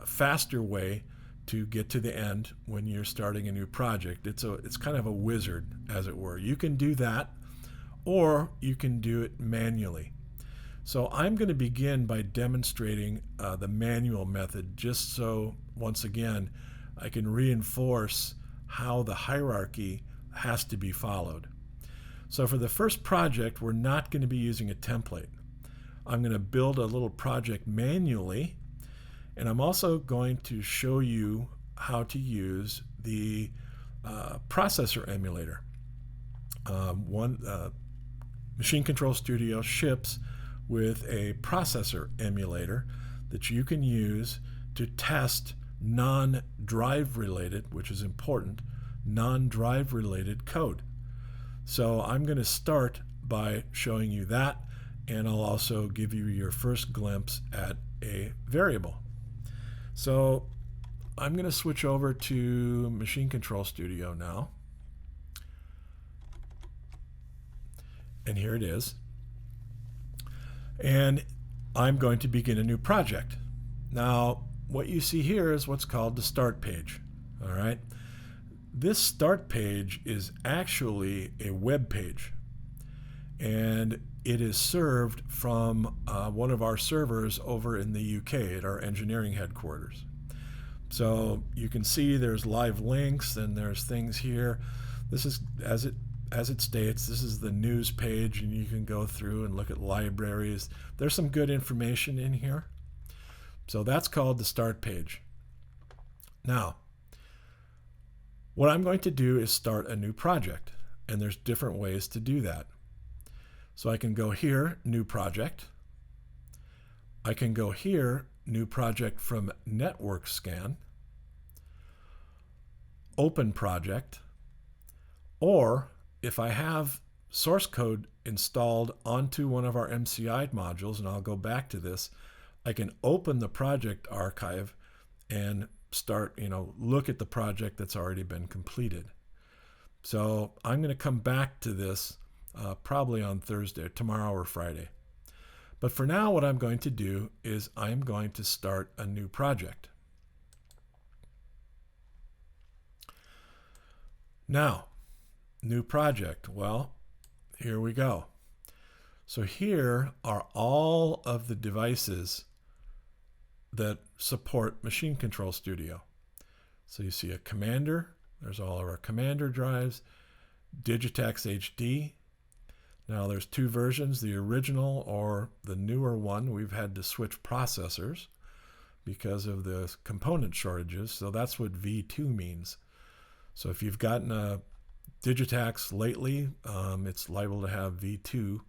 faster way to get to the end when you're starting a new project. It's kind of a wizard, as it were. You can do that, or you can do it manually. So I'm going to begin by demonstrating the manual method, just so, once again, I can reinforce how the hierarchy has to be followed. So for the first project, we're not going to be using a template. I'm going to build a little project manually, and I'm also going to show you how to use the processor emulator. Machine Control Studio ships with a processor emulator that you can use to test non-drive related, which is important, non-drive related code. So I'm going to start by showing you that, and I'll also give you your first glimpse at a variable. So I'm going to switch over to Machine Control Studio now. And here it is. And I'm going to begin a new project. Now, what you see here is what's called the start page. All right. This start page is actually a web page, and it is served from one of our servers over in the UK at our engineering headquarters. So you can see there's live links and there's things here. This is, as it states, this is the news page, and you can go through and look at libraries. There's some good information in here. So that's called the start page. Now, what I'm going to do is start a new project, and there's different ways to do that. So I can go here, new project. I can go here, new project from network scan, open project, or if I have source code installed onto one of our MCI modules, and I'll go back to this, I can open the project archive and start, look at the project that's already been completed. So I'm going to come back to this probably on Thursday, tomorrow or Friday. But for now, what I'm going to do is I'm going to start a new project. Now, new project. Well, here we go. So here are all of the devices that support Machine Control Studio. So you see a commander. There's all of our commander drives. Digitex HD. Now there's two versions, the original or the newer one. We've had to switch processors because of the component shortages. So that's what V2 means. So if you've gotten a Digitex lately, it's liable to have V2,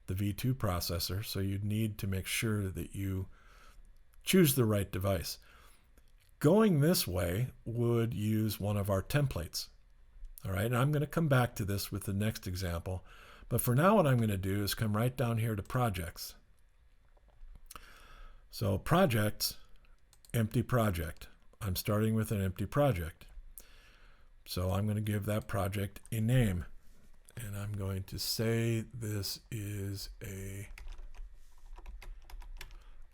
the V2 processor. So you need to make sure that you choose the right device. Going this way would use one of our templates. All right, and I'm going to come back to this with the next example. But for now, what I'm going to do is come right down here to projects. So projects, empty project. I'm starting with an empty project. So I'm going to give that project a name. And I'm going to say this is a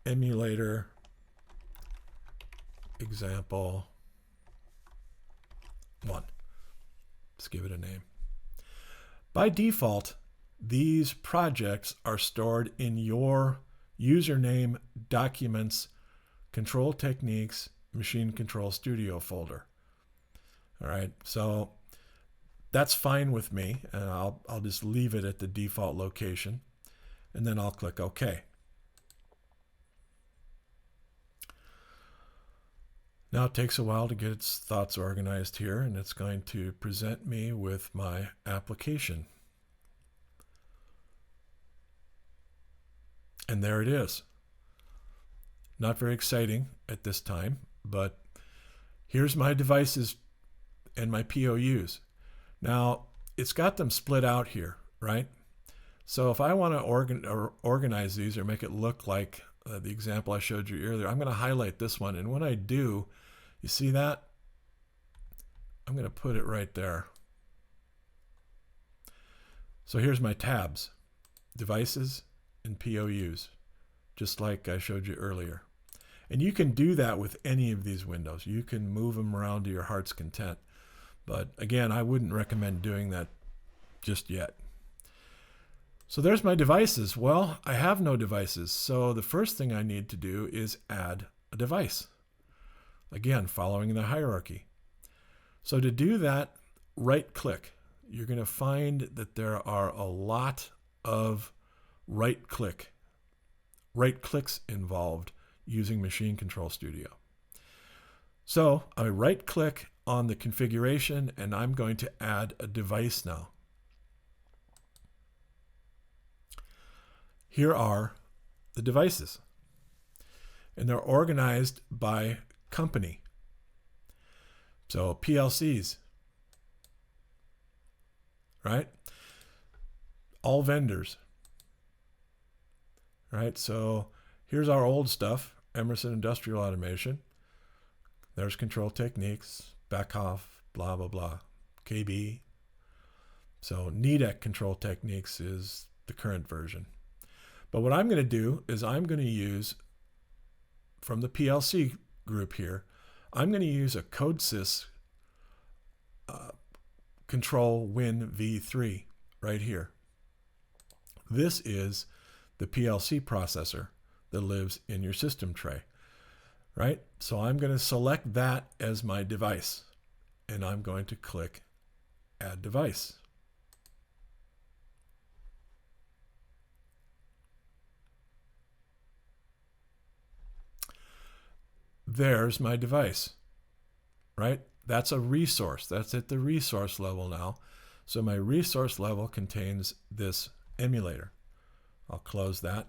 emulator example 1. Let's give it a name. By default, these projects are stored in your username, documents, control techniques, Machine Control Studio folder. All right, so that's fine with me, and I'll just leave it at the default location, and then I'll click OK. Now it takes a while to get its thoughts organized here, and it's going to present me with my application. And there it is. Not very exciting at this time, but here's my devices and my POUs. Now, it's got them split out here, right? So if I want to organize these or make it look like the example I showed you earlier, I'm going to highlight this one. And when I do, you see that? I'm going to put it right there. So here's my tabs, devices and POUs, just like I showed you earlier. And you can do that with any of these windows. You can move them around to your heart's content. But again, I wouldn't recommend doing that just yet. So there's my devices. Well, I have no devices. So the first thing I need to do is add a device. Again, following the hierarchy. So to do that, right click. You're going to find that there are a lot of right clicks involved using Machine Control Studio. So I right click on the configuration, and I'm going to add a device now. Here are the devices, and they're organized by company. So PLCs, right? all vendors. Right, so here's our old stuff, Emerson Industrial Automation. There's Control Techniques, Backhoff, blah, blah, blah, KB. So Nidec Control Techniques is the current version. But what I'm going to do is I'm going to use, from the PLC group here, I'm going to use a CodeSys Control Win V3 right here. This is the PLC processor that lives in your system tray, right? So I'm going to select that as my device, and I'm going to click Add Device. There's my device, right? That's a resource. That's at the resource level now. So my resource level contains this emulator. I'll close that.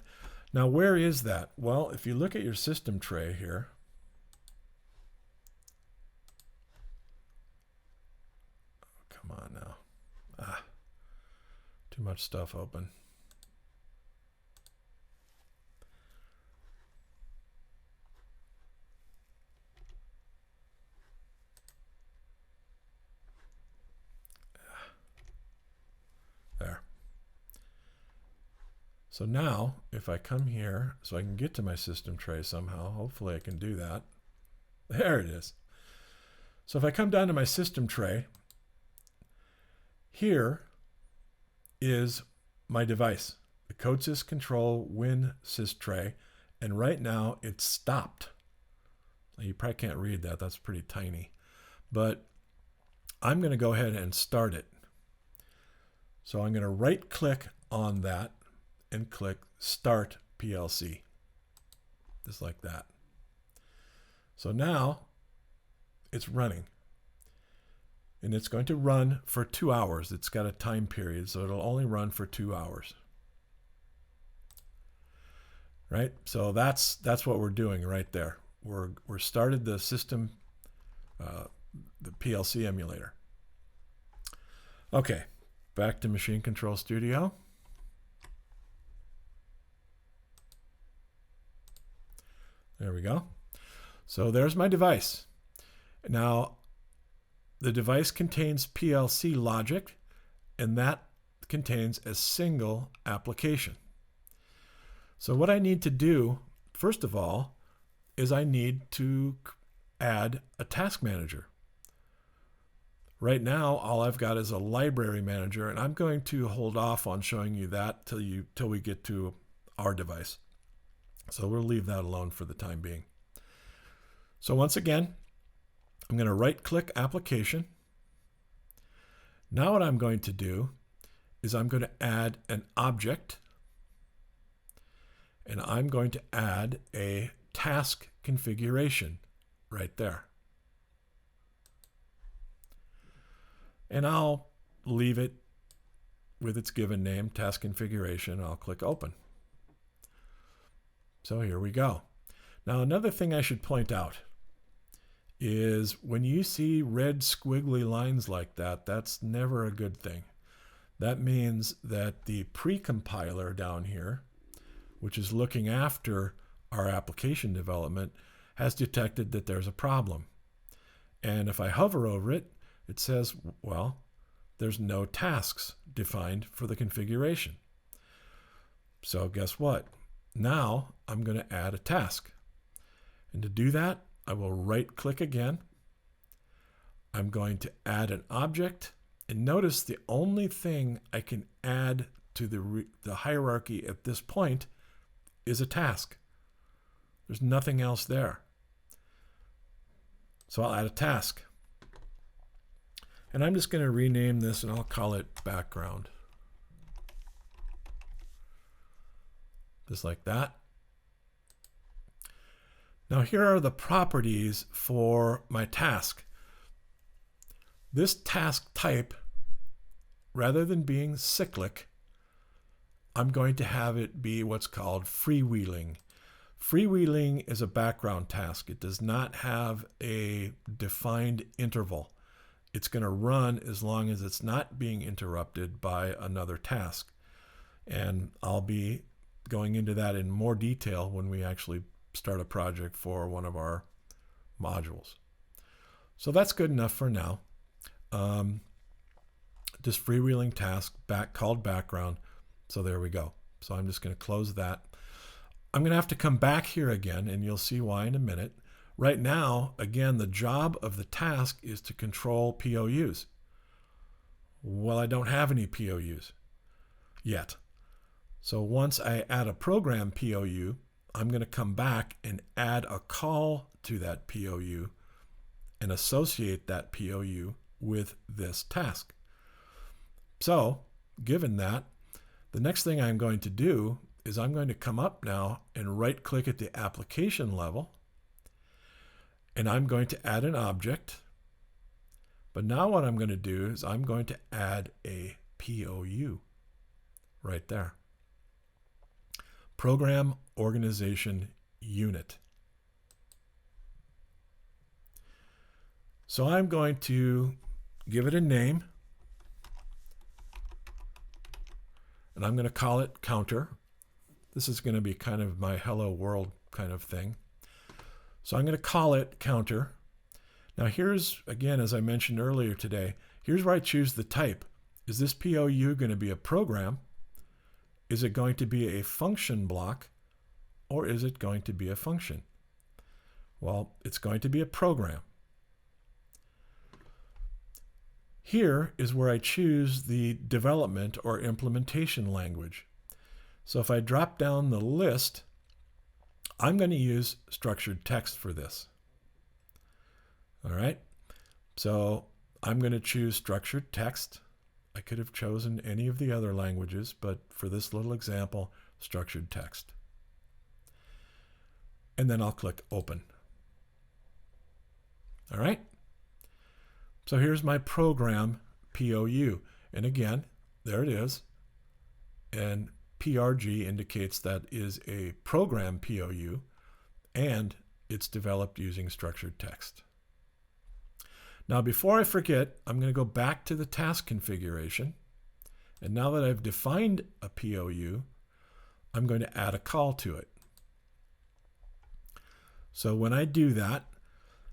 Now, where is that? Well, if you look at your system tray here, come on now. Too much stuff open. There. So now, if I come here, so I can get to my system tray somehow, hopefully I can do that. There it is. So if I come down to my system tray, here is my device, the CodeSys Control Win Sys tray, and right now it's stopped. You probably can't read that, that's pretty tiny. But I'm going to go ahead and start it. So I'm going to right click on that and click Start PLC, just like that. So now it's running, and it's going to run for 2 hours. It's got a time period, so it'll only run for 2 hours. Right? So that's what we're doing right there. We're started the system, the PLC emulator. Okay, back to Machine Control Studio. There we go. So there's my device. Now, the device contains PLC logic, and that contains a single application. So what I need to do, first of all, is I need to add a task manager. Right now, all I've got is a library manager, and I'm going to hold off on showing you that till we get to our device. So we'll leave that alone for the time being. So once again, I'm going to right-click Application. Now what I'm going to do is I'm going to add an object, and I'm going to add a task configuration right there. And I'll leave it with its given name, task configuration. I'll click Open. So here we go. Now another thing I should point out is when you see red squiggly lines like that, that's never a good thing. That means that the pre-compiler down here, which is looking after our application development, has detected that there's a problem. And if I hover over it, it says, well, there's no tasks defined for the configuration. So guess what? Now I'm going to add a task. And to do that, I will right-click again. I'm going to add an object. And notice the only thing I can add to the hierarchy at this point is a task. There's nothing else there. So I'll add a task. And I'm just going to rename this, and I'll call it background. Just like that. Now here are the properties for my task. This task type, rather than being cyclic, I'm going to have it be what's called freewheeling. Freewheeling is a background task. It does not have a defined interval. It's going to run as long as it's not being interrupted by another task. And I'll be going into that in more detail when we actually start a project for one of our modules. So that's good enough for now. Just freewheeling task called background. So there we go. So I'm just going to close that. I'm going to have to come back here again, and you'll see why in a minute. Right now, again, the job of the task is to control POUs. Well, I don't have any POUs yet. So once I add a program POU, I'm going to come back and add a call to that POU and associate that POU with this task. So, given that, the next thing I'm going to do is I'm going to come up now and right-click at the application level, and I'm going to add an object. But now what I'm going to do is I'm going to add a POU right there. Program Organization Unit. So I'm going to give it a name, and I'm going to call it counter. This is going to be kind of my hello world kind of thing. So I'm going to call it counter. Now here's, again, as I mentioned earlier today, here's where I choose the type. Is this POU going to be a program? Is it going to be a function block? Or is it going to be a function? Well, it's going to be a program. Here is where I choose the development or implementation language. So if I drop down the list, I'm going to use structured text for this. All right. So I'm going to choose structured text. I could have chosen any of the other languages, but for this little example, structured text. And then I'll click open. All right. So here's my program POU. And again, there it is. And PRG indicates that is a program POU, and it's developed using structured text. Now, before I forget, I'm going to go back to the task configuration. And now that I've defined a POU, I'm going to add a call to it. So when I do that,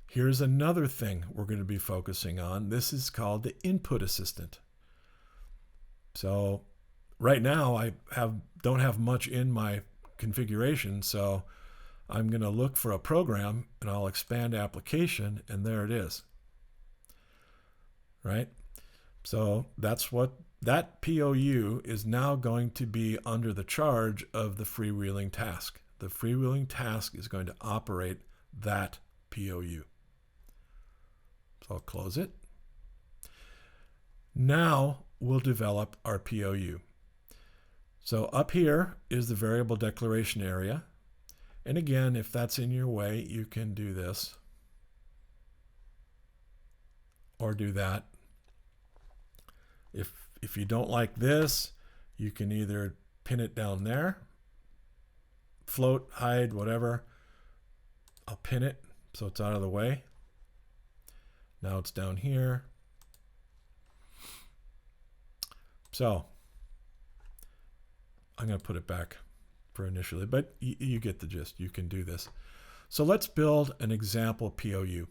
here's another thing we're going to be focusing on. This is called the input assistant. So right now I don't have much in my configuration, so I'm going to look for a program and I'll expand application, and there it is. Right? So that's what that POU is now going to be under the charge of the freewheeling task. The freewheeling task is going to operate that POU. So I'll close it. Now we'll develop our POU. So up here is the variable declaration area. And again, if that's in your way, you can do this or do that. If you don't like this, you can either pin it down there, float, hide, whatever. I'll pin it so it's out of the way. Now it's down here. So I'm going to put it back for initially, but you get the gist. You can do this. So let's build an example POU.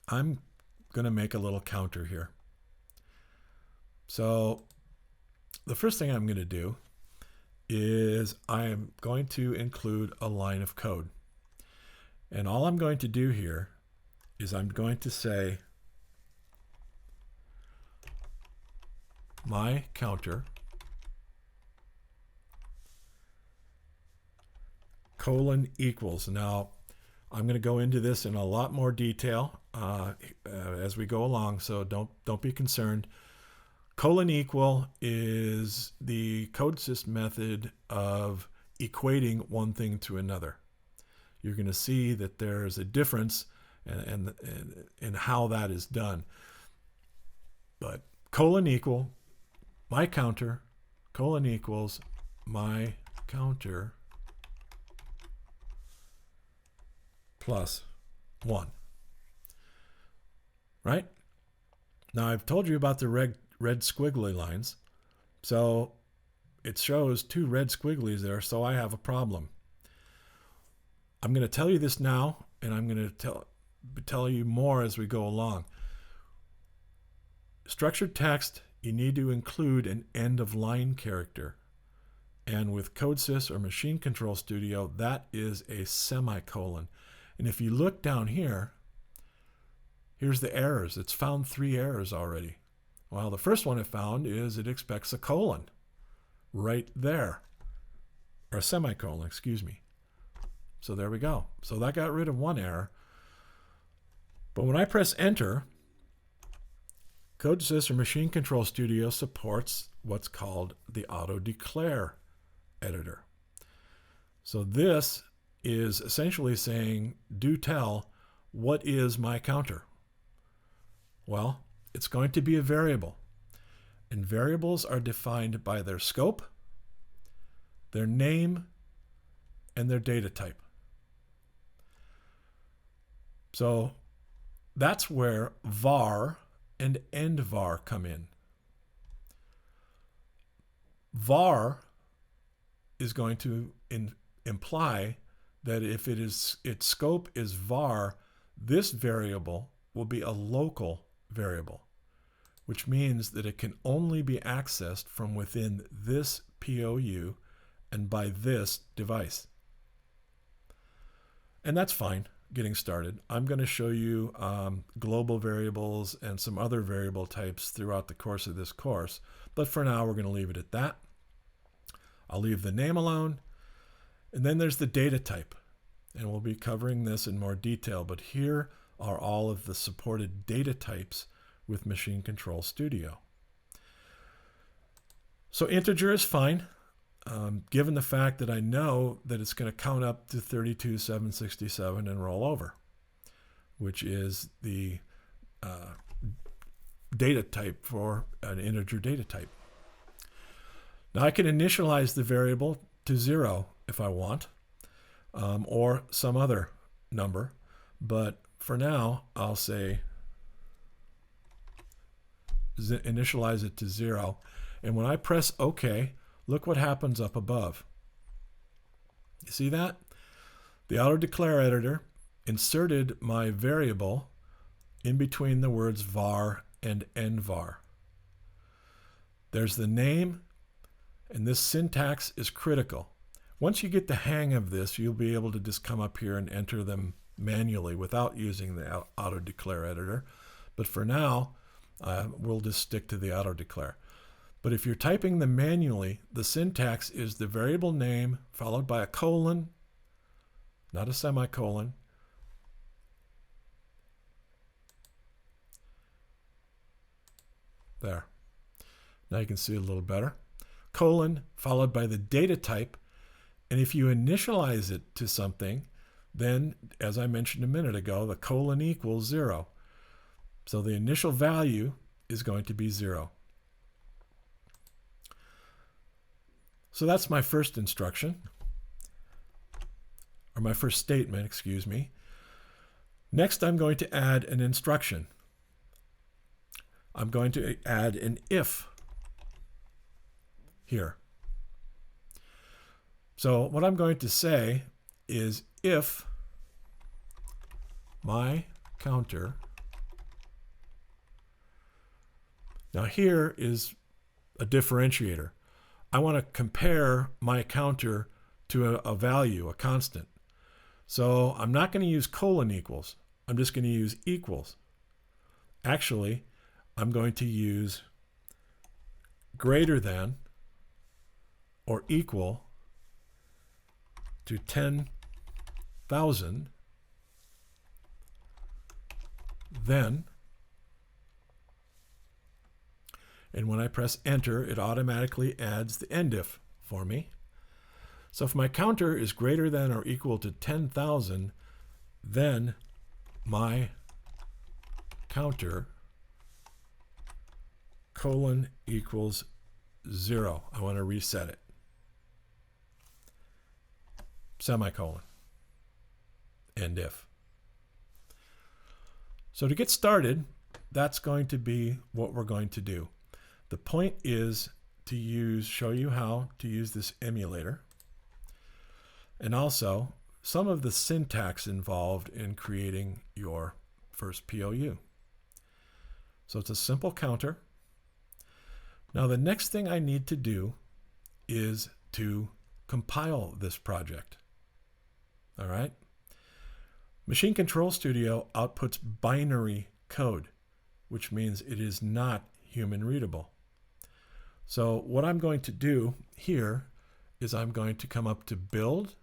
I'm going to make a little counter here. So the first thing I'm going to do is I am going to include a line of code. And all I'm going to do here is I'm going to say my counter :equals. Now I'm going to go into this in a lot more detail as we go along, so don't be concerned. :equal is the codesys method of equating one thing to another. You're going to see that there's a difference in how that is done. But :equal, my counter, :equals my counter plus 1. Right? Now I've told you about the red squiggly lines. So it shows 2 red squigglies there, so I have a problem. I'm going to tell you this now, and I'm going to tell you more as we go along. Structured text, you need to include an end-of-line character. And with CodeSys or Machine Control Studio, that is a semicolon. And if you look down here, here's the errors. It's found 3 errors already. Well, the first one it found is it expects a colon right there, or a semicolon, excuse me. So there we go. So that got rid of 1 error. But when I press enter, CodeSys or Machine Control Studio supports what's called the auto-declare editor. So this is essentially saying, do tell, what is my counter? Well, it's going to be a variable. And variables are defined by their scope, their name, and their data type. So that's where var and endvar come in. Var is going to imply that if its scope is var, this variable will be a local variable, which means that it can only be accessed from within this POU and by this device. And that's fine getting started. I'm going to show you global variables and some other variable types throughout the course of this course, but for now we're going to leave it at that. I'll leave the name alone, and then there's the data type, and we'll be covering this in more detail, but here are all of the supported data types with Machine Control Studio. So integer is fine, given the fact that I know that it's going to count up to 32,767 and roll over, which is the data type for an integer data type. Now I can initialize the variable to 0 if I want, or some other number, but for now I'll say initialize it to 0, and when I press OK, look what happens up above. You see that? The auto-declare editor inserted my variable in between the words var and endvar. There's the name, and this syntax is critical. Once you get the hang of this, you'll be able to just come up here and enter them manually without using the auto-declare editor. But for now, we'll just stick to the auto-declare. But if you're typing them manually, the syntax is the variable name followed by a colon, not a semicolon, there. Now you can see it a little better. Colon followed by the data type, and if you initialize it to something, then, as I mentioned a minute ago, the colon equals 0. So the initial value is going to be 0. So that's my first instruction, or my first statement, excuse me. Next, I'm going to add an instruction. I'm going to add an if here. So what I'm going to say is if my counter, now here is a differentiator. I want to compare my counter to a value, a constant. So I'm not going to use colon equals. I'm just going to use equals. Actually, I'm going to use greater than or equal to 10,000, then, and when I press enter, it automatically adds the end if for me. So if my counter is greater than or equal to 10,000, then my counter colon equals 0. I want to reset it. Semicolon. End if. So to get started, that's going to be what we're going to do. The point is to show you how to use this emulator, and also some of the syntax involved in creating your first POU. So it's a simple counter. Now the next thing I need to do is to compile this project. All right. Machine Control Studio outputs binary code, which means it is not human readable. So what I'm going to do here is I'm going to come up to Build,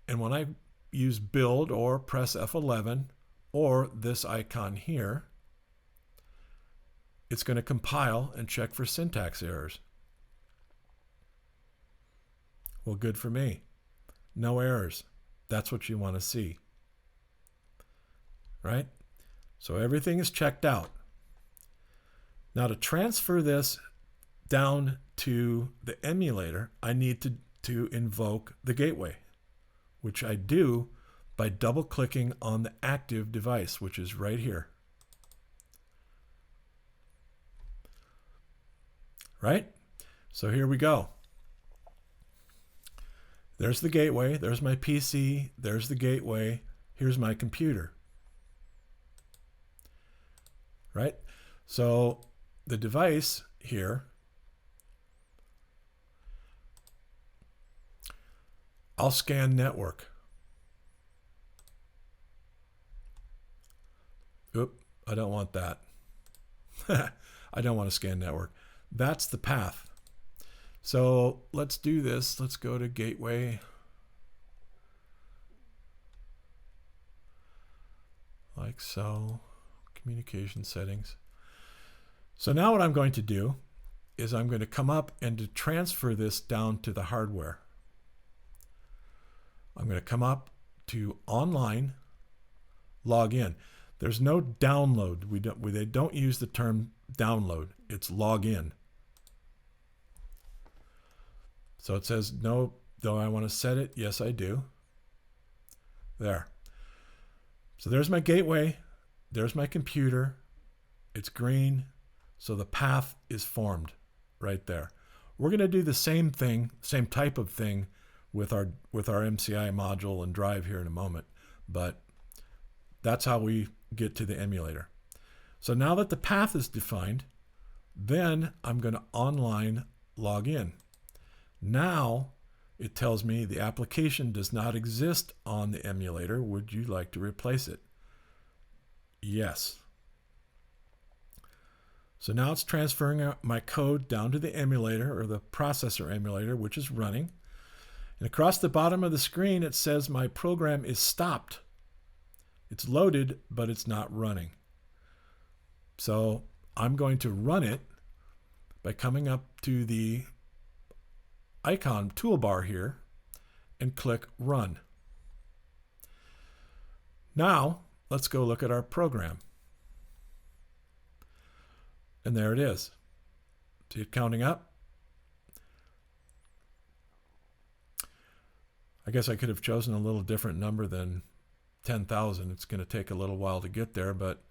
and when I use Build or press F11 or this icon here, it's going to compile and check for syntax errors. Well, good for me. No errors. That's what you want to see, right? So everything is checked out. Now to transfer this down to the emulator, I need to invoke the gateway, which I do by double-clicking on the active device, which is right here. Right? So here we go. There's the gateway, there's my PC, there's the gateway, here's my computer. Right? So the device here, I'll scan network. Oop, I don't want that. I don't want to scan network. That's the path. So let's do this. Let's go to gateway. Like so. Communication settings. So now what I'm going to do is I'm going to come up and to transfer this down to the hardware. I'm going to come up to online, log in. There's no download. They don't use the term download. It's log in. So it says, no, do I want to set it? Yes, I do. There. So there's my gateway. There's my computer. It's green. So the path is formed right there. We're going to do the same thing, same type of thing with our MCI module and drive here in a moment. But that's how we get to the emulator. So now that the path is defined, then I'm going to online log in. Now it tells me the application does not exist on the emulator. Would you like to replace it? Yes. So now it's transferring my code down to the emulator, or the processor emulator, which is running. And across the bottom of the screen, it says my program is stopped. It's loaded, but it's not running. So I'm going to run it by coming up to the icon toolbar here and click Run. Now let's go look at our program. And there it is. See it counting up? I guess I could have chosen a little different number than 10,000. It's going to take a little while to get there, but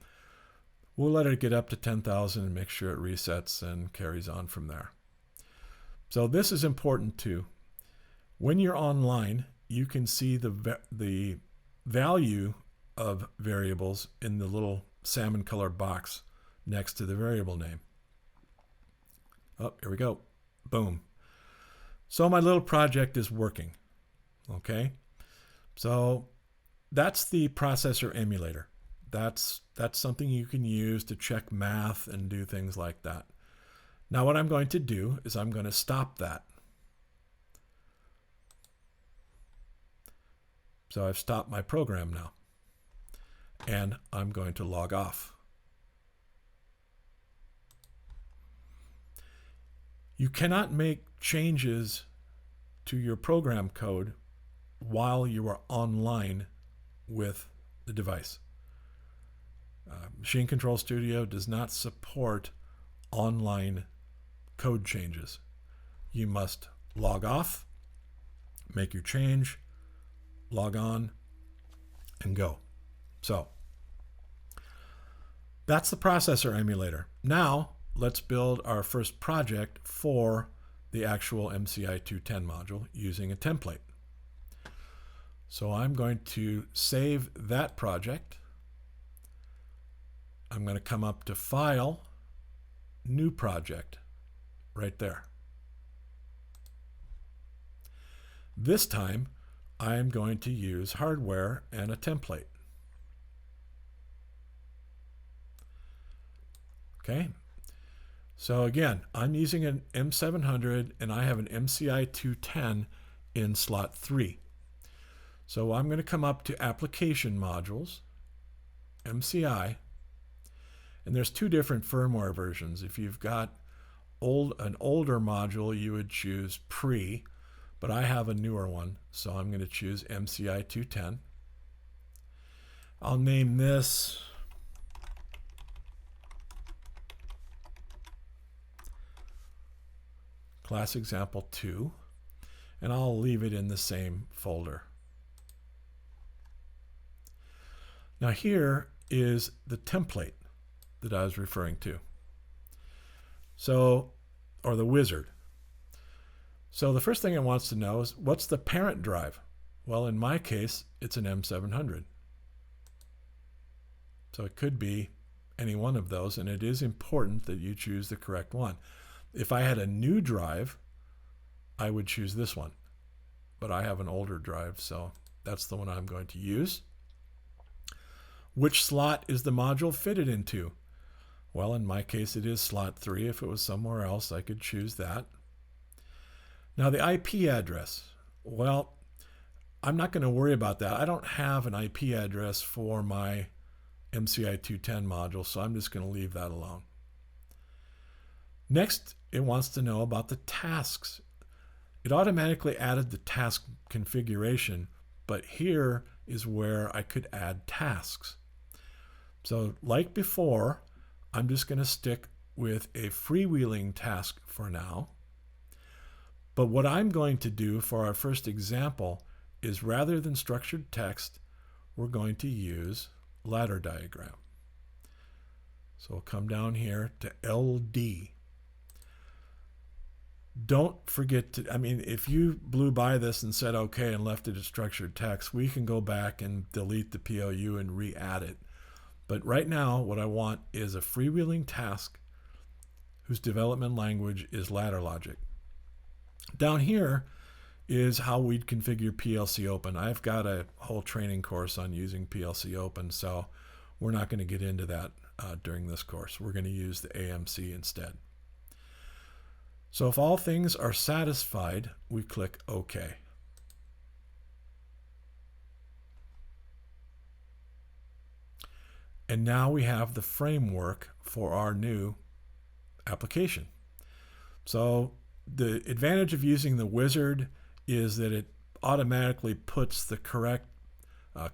we'll let it get up to 10,000 and make sure it resets and carries on from there. So this is important too. When you're online, you can see the value of variables in the little salmon colored box next to the variable name. Oh, here we go. Boom. So my little project is working. Okay. So that's the processor emulator. That's something you can use to check math and do things like that. Now what I'm going to do is I'm going to stop that. So I've stopped my program now. And I'm going to log off. You cannot make changes to your program code while you are online with the device. Machine Control Studio does not support online code changes. You must log off, make your change, log on, and go. So that's the processor emulator. Now let's build our first project for the actual MCI 210 module using a template. So I'm going to save that project. I'm going to come up to File, New Project, right there. This time, I'm going to use hardware and a template. Okay, so again, I'm using an M700 and I have an MCI 210 in slot 3. So I'm going to come up to Application Modules, MCI, and there's two different firmware versions. If you've got an older module, you would choose Pre, but I have a newer one, so I'm going to choose MCI 210. I'll name this Class Example 2, and I'll leave it in the same folder. Now here is the template that I was referring to. So, or the wizard. So the first thing it wants to know is, what's the parent drive? Well, in my case, it's an M700. So it could be any one of those, and it is important that you choose the correct one. If I had a new drive, I would choose this one. But I have an older drive, so that's the one I'm going to use. Which slot is the module fitted into? Well, in my case, it is slot 3. If it was somewhere else, I could choose that. Now, the IP address. Well, I'm not going to worry about that. I don't have an IP address for my MCI 210 module, so I'm just going to leave that alone. Next, it wants to know about the tasks. It automatically added the task configuration, but here is where I could add tasks. So like before, I'm just going to stick with a freewheeling task for now. But what I'm going to do for our first example is, rather than structured text, we're going to use ladder diagram. So we'll come down here to LD. Don't forget to, if you blew by this and said okay and left it as structured text, we can go back and delete the POU and re-add it. But right now, what I want is a freewheeling task whose development language is ladder logic. Down here is how we'd configure PLC Open. I've got a whole training course on using PLC Open, so we're not going to get into that during this course. We're going to use the AMC instead. So if all things are satisfied, we click OK. And now we have the framework for our new application. So the advantage of using the wizard is that it automatically puts the correct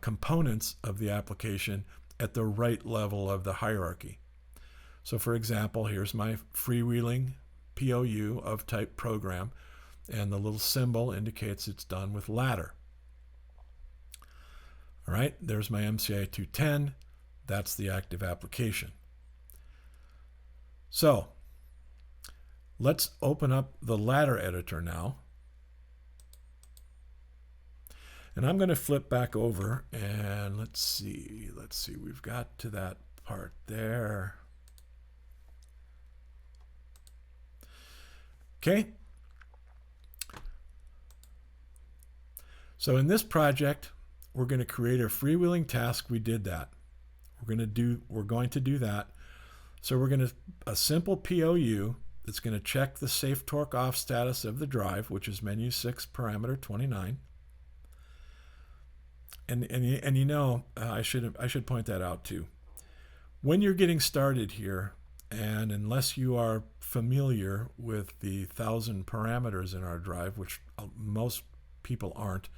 components of the application at the right level of the hierarchy. So for example, here's my freewheeling POU of type program, and the little symbol indicates it's done with ladder. All right, there's my MCI 210. That's the active application. So let's open up the ladder editor now. And I'm going to flip back over and let's see, we've got to that part there. Okay. So in this project, we're going to create a freewheeling task. We did that. We're going to do that. So we're going to, a simple POU that's going to check the safe torque off status of the drive, which is menu 6 parameter 29. And you know, I should point that out too. When you're getting started here, and unless you are familiar with the 1,000 parameters in our drive, which most people aren't,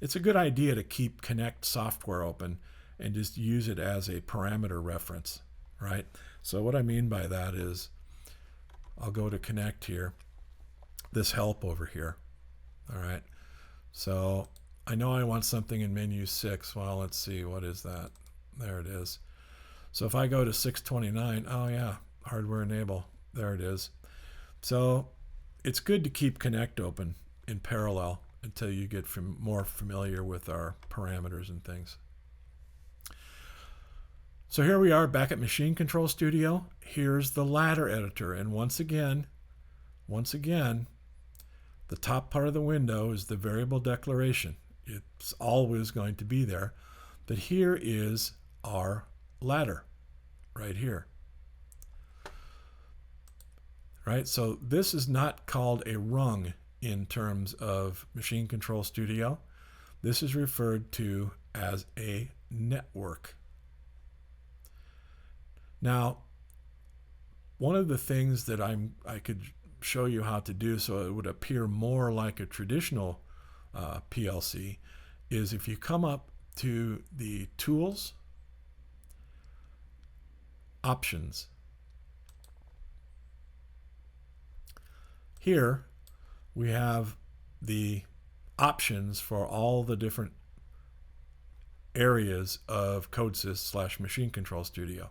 it's a good idea to keep Connect software open and just use it as a parameter reference, right? So what I mean by that is, I'll go to Connect here, this help over here, all right? So I know I want something in menu 6. Well, let's see, what is that? There it is. So if I go to 629, oh yeah, hardware enable. There it is. So it's good to keep connect open in parallel until you get more familiar with our parameters and things. So here we are back at Machine Control Studio. Here's the ladder editor. And once again, the top part of the window is the variable declaration. It's always going to be there. But here is our ladder right here. Right? So this is not called a rung in terms of Machine Control Studio. This is referred to as a network. Now, one of the things that I could show you how to do so it would appear more like a traditional PLC is if you come up to the Tools, Options. Here we have the options for all the different areas of CodeSys / Machine Control Studio.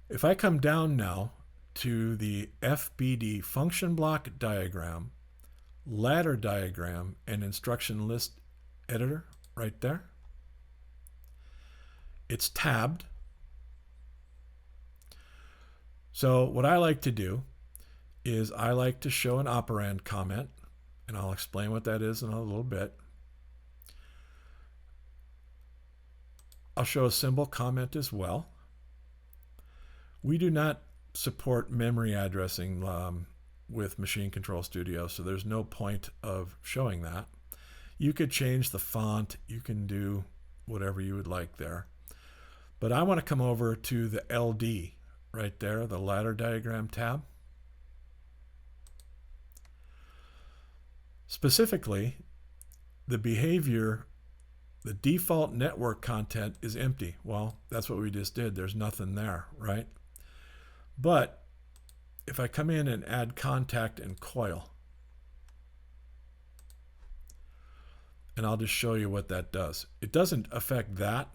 If I come down now to the FBD function block diagram, ladder diagram, and instruction list editor right there, it's tabbed. So what I like to do is I like to show an operand comment, and I'll explain what that is in a little bit. I'll show a symbol comment as well. We do not support memory addressing with Machine Control Studio, so there's no point of showing that. You could change the font, you can do whatever you would like there. But I want to come over to the LD right there, the ladder diagram tab. Specifically, the behavior, the default network content is empty. Well, that's what we just did. There's nothing there, right? But if I come in and add contact and coil, and I'll just show you what that does. It doesn't affect that,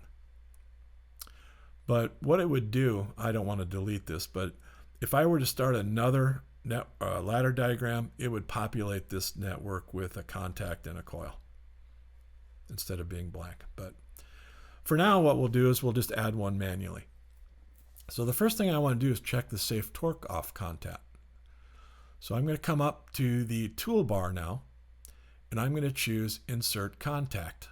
but what it would do, I don't want to delete this, but if I were to start another ladder diagram, it would populate this network with a contact and a coil instead of being blank. But for now, what we'll do is we'll just add one manually. So the first thing I want to do is check the safe torque off contact. So I'm going to come up to the toolbar now, and I'm going to choose Insert Contact.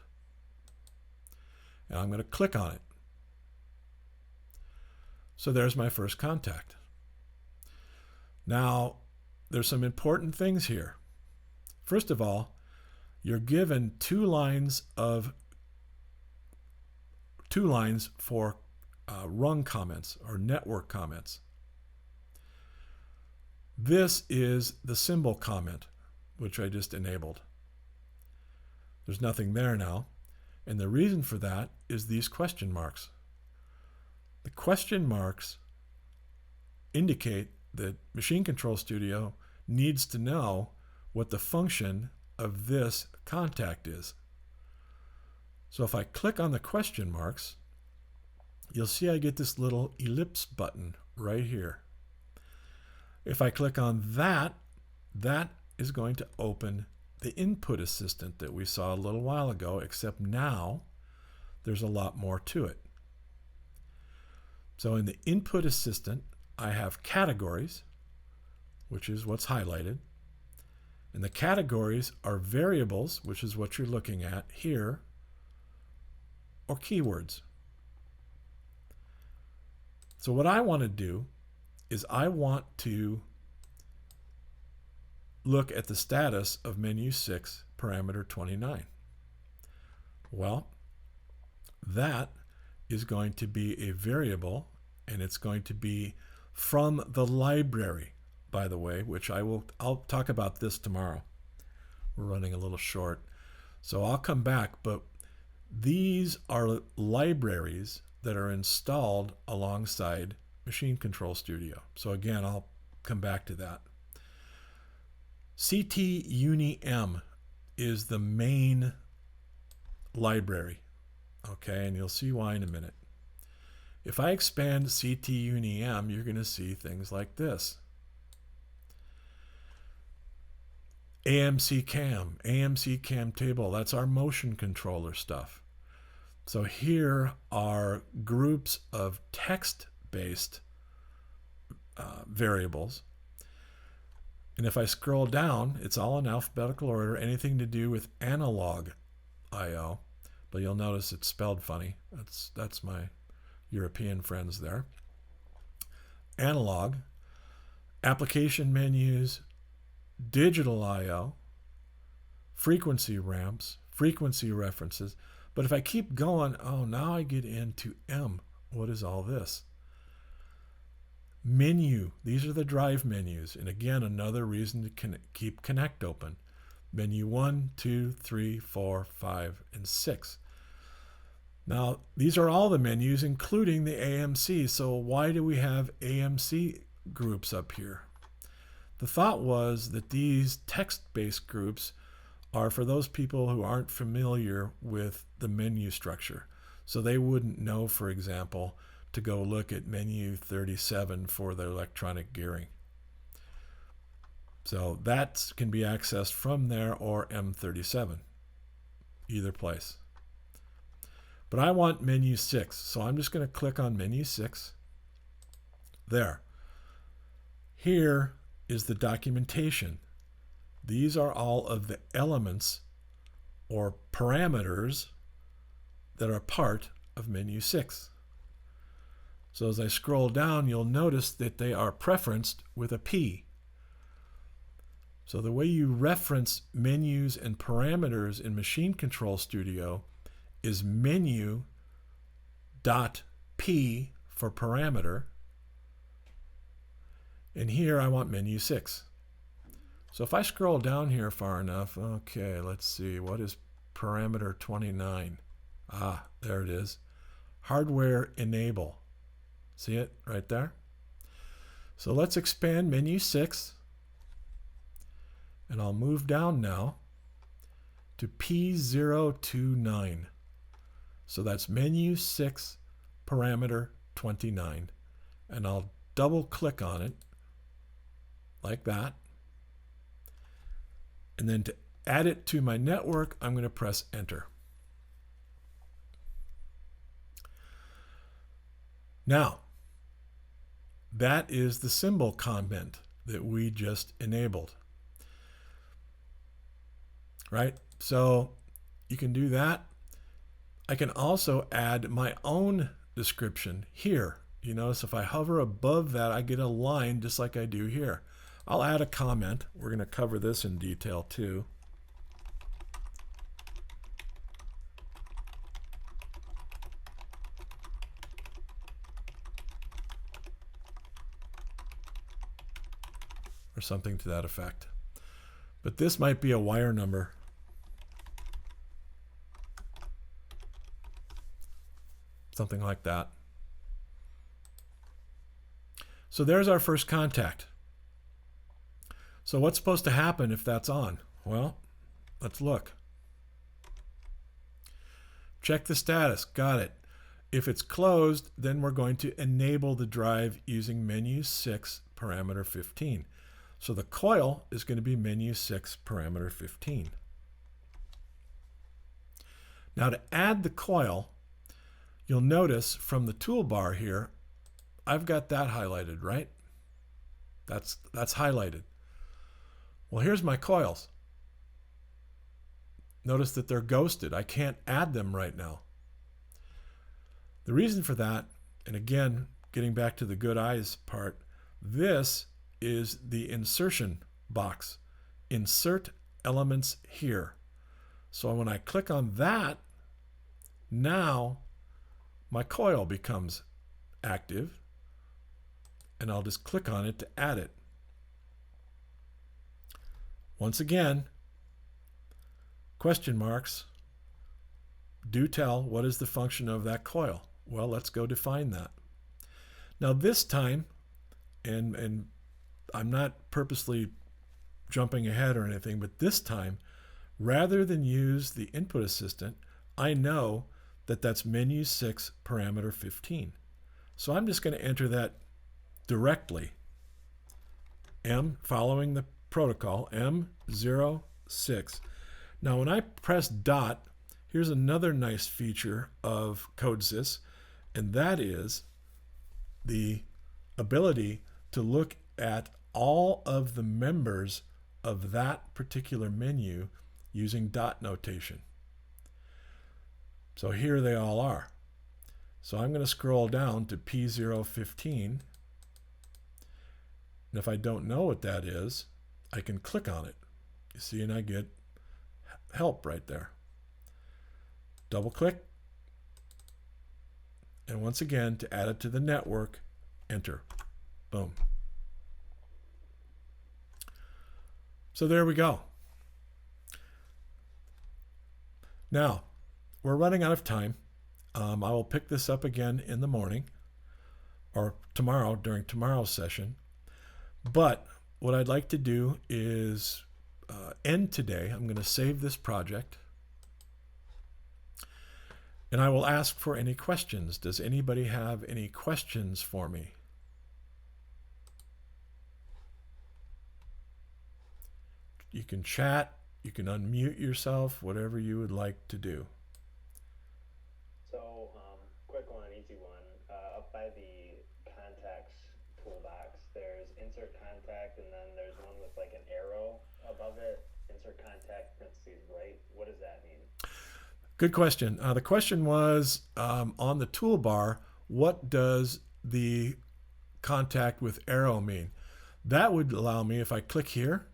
And I'm going to click on it. So there's my first contact. Now, there's some important things here. First of all, you're given two lines for rung comments or network comments. This is the symbol comment, which I just enabled. There's nothing there now, and the reason for that is these question marks. The question marks indicate that Machine Control Studio needs to know what the function of this contact is. So if I click on the question marks, you'll see I get this little ellipse button right here. If I click on that, that is going to open the input assistant that we saw a little while ago, except now there's a lot more to it. So in the input assistant, I have categories, which is what's highlighted. And the categories are variables, which is what you're looking at here, or keywords. So what I want to do is I want to look at the status of menu 6, parameter 29. Well, that is going to be a variable, and it's going to be from the library, by the way, which I'll talk about this tomorrow. We're running a little short, so I'll come back, but these are libraries that are installed alongside Machine Control Studio. So again, I'll come back to that. CT-UNI-M is the main library, okay, and you'll see why in a minute. If I expand CT-UNIM, you're going to see things like this. AMC cam table, that's our motion controller stuff. So here are groups of text-based variables. And if I scroll down, it's all in alphabetical order, anything to do with analog I/O. But you'll notice it's spelled funny. That's my European friends there. Analog, application menus, digital I/O, frequency ramps, frequency references. But if I keep going, oh, now I get into M. What is all this? Menu. These are the drive menus. And again, another reason to keep Connect open. Menu 1, 2, 3, 4, 5, and 6. Now, these are all the menus, including the AMC. So why do we have AMC groups up here? The thought was that these text-based groups are for those people who aren't familiar with the menu structure. So they wouldn't know, for example, to go look at menu 37 for the electronic gearing. So that can be accessed from there or M37, either place. But I want menu 6, so I'm just going to click on menu 6. There. Here is the documentation. These are all of the elements or parameters that are part of menu 6. So as I scroll down, you'll notice that they are preferenced with a P. So the way you reference menus and parameters in Machine Control Studio is menu.p for parameter. And here I want menu 6. So if I scroll down here far enough, okay, let's see, what is parameter 29? Ah, there it is. Hardware enable. See it right there? So let's expand menu 6. And I'll move down now to P029. So that's menu 6, parameter 29. And I'll double click on it like that. And then to add it to my network, I'm going to press enter. Now, that is the symbol comment that we just enabled. Right? So you can do that. I can also add my own description here. You notice if I hover above that, I get a line just like I do here. I'll add a comment. We're going to cover this in detail too. Or something to that effect. But this might be a wire number. Something like that. So there's our first contact. So what's supposed to happen if that's on? Well, let's look. Check the status. Got it. If it's closed, then we're going to enable the drive using menu 6, parameter 15. So the coil is going to be menu 6, parameter 15. Now to add the coil, you'll notice from the toolbar here, I've got that highlighted, right? That's highlighted. Well, here's my coils. Notice that they're ghosted. I can't add them right now. The reason for that, and again, getting back to the good eyes part, this is the insertion box. Insert elements here. So when I click on that, now my coil becomes active, and I'll just click on it to add it. Once again, question marks do tell what is the function of that coil. Well, let's go define that. Now this time, and I'm not purposely jumping ahead or anything, but this time, rather than use the input assistant, I know that that's menu 6, parameter 15. So I'm just going to enter that directly. M, following the protocol, M06. Now when I press dot, here's another nice feature of CodeSys, and that is the ability to look at all of the members of that particular menu using dot notation. So here they all are. So I'm going to scroll down to P015. And if I don't know what that is, I can click on it. You see, and I get help right there. Double click. And once again, to add it to the network, enter. Boom. So there we go. Now, we're running out of time. I will pick this up again in the morning or tomorrow during tomorrow's session. But what I'd like to do is end today. I'm going to save this project. And I will ask for any questions. Does anybody have any questions for me? You can chat, you can unmute yourself, whatever you would like to do. So, quick one, easy one. Up by the contacts toolbox, there's insert contact, and then there's one with like an arrow above it. Insert contact, parentheses, right? What does that mean? Good question. The question was on the toolbar, what does the contact with arrow mean? That would allow me, if I click here,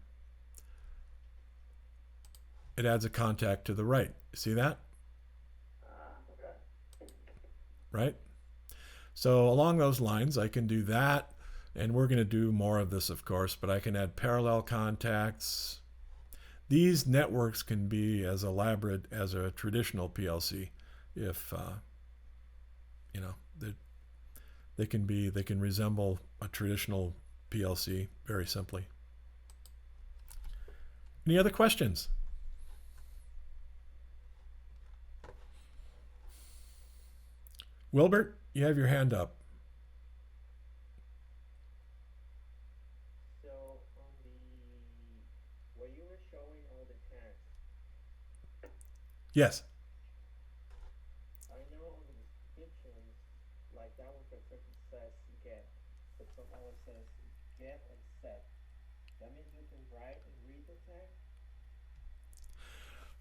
it adds a contact to the right. See that? Okay. Right? So along those lines, I can do that. And we're going to do more of this, of course, but I can add parallel contacts. These networks can be as elaborate as a traditional PLC if, you know, they can resemble a traditional PLC very simply. Any other questions? Wilbert, you have your hand up. So on the where you were showing all the tags, Yes. I know on the descriptions, like that one for example says get, but some other says get and set. That means you can write and read the tag.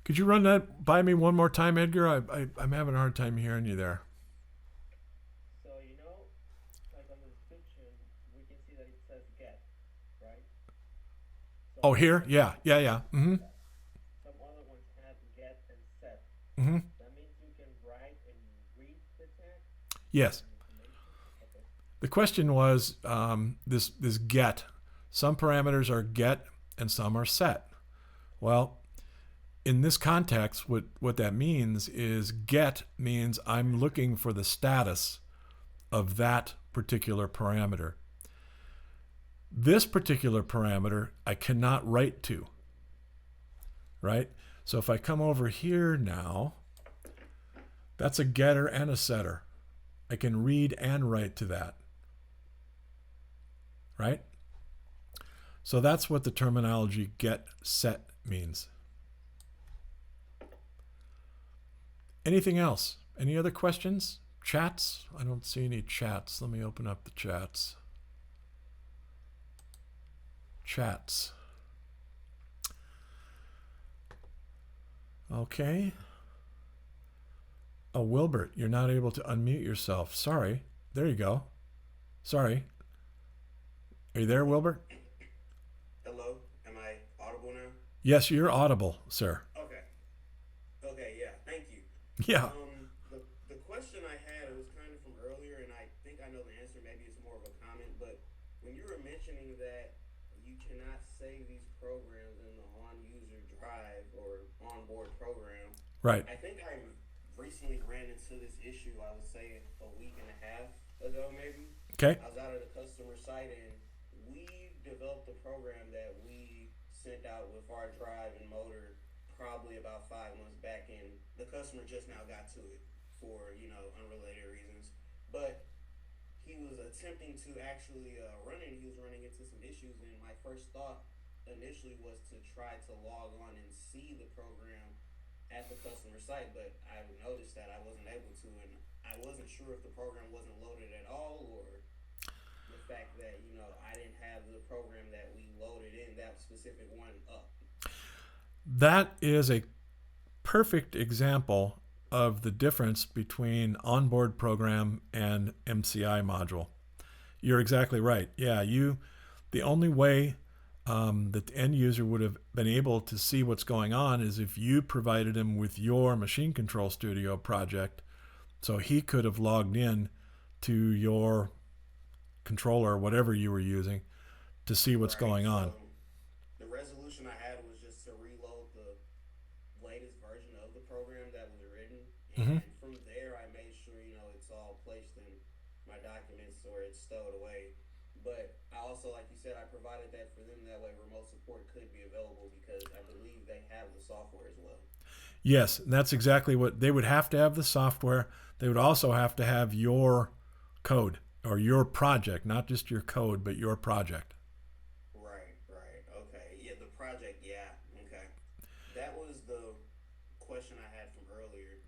Could you run that by me one more time, Edgar? I'm having a hard time hearing you there. So you know, like on the description, we can see that it says get, right? Oh, Some here? other Yeah. ones, Mm-hmm. some other ones have get and set. Mm-hmm. That means you can write and read the tag Yes. information. Okay. The question was this get. Some parameters are get and some are set. Well, in this context, what that means is get means I'm looking for the status of that particular parameter. This particular parameter I cannot write to, right? So if I come over here now, that's a getter and a setter. I can read and write to that, right? So that's what the terminology get set means. Anything else? Any other questions? Chats? I don't see any chats. Let me open up the chats. Chats. Okay. Oh, Wilbert, you're not able to unmute yourself. Sorry. There you go. Sorry. Are you there, Wilbert? Hello, am I audible now? Yes, you're audible, sir. Okay. Okay, yeah, thank you. Yeah. The question I had, it was kind of from earlier, and I think I know the answer. Maybe it's more of a comment, but when you were mentioning that you cannot save these programs in the on-user drive or onboard program, Right. I think I recently ran into this issue. I would say a week and a half ago, maybe. Okay. I was out at a customer site and we developed a program that we sent out with our drive and motor probably about 5 months back, and the customer just now got to it for unrelated reasons. But he was attempting to actually run it, and he was running into some issues. And my first thought initially was to try to log on and see the program at the customer site, but I noticed that I wasn't able to, and I wasn't sure if the program wasn't loaded at all, or the fact that I didn't have the program that we loaded in, that specific one, up. That is a perfect example of the difference between onboard program and MCI module. You're exactly right. Yeah, the only way that the end user would have been able to see what's going on is if you provided him with your Machine Control Studio project, so he could have logged in to your controller or whatever you were using to see what's Right. going on. So the resolution I had was just to reload the latest version of the program that was written, Mm-hmm. and from there I made sure it's all placed in my documents or it's stowed away. But I also, like you said, I provided that for them, that way remote support could be available, because I believe they have the software as well. Yes, and that's exactly what they would have to have, the software. They would also have to have your code or your project, not just your code, but your project. Right, right. Okay. Yeah, the project, yeah. Okay. That was the question I had from earlier.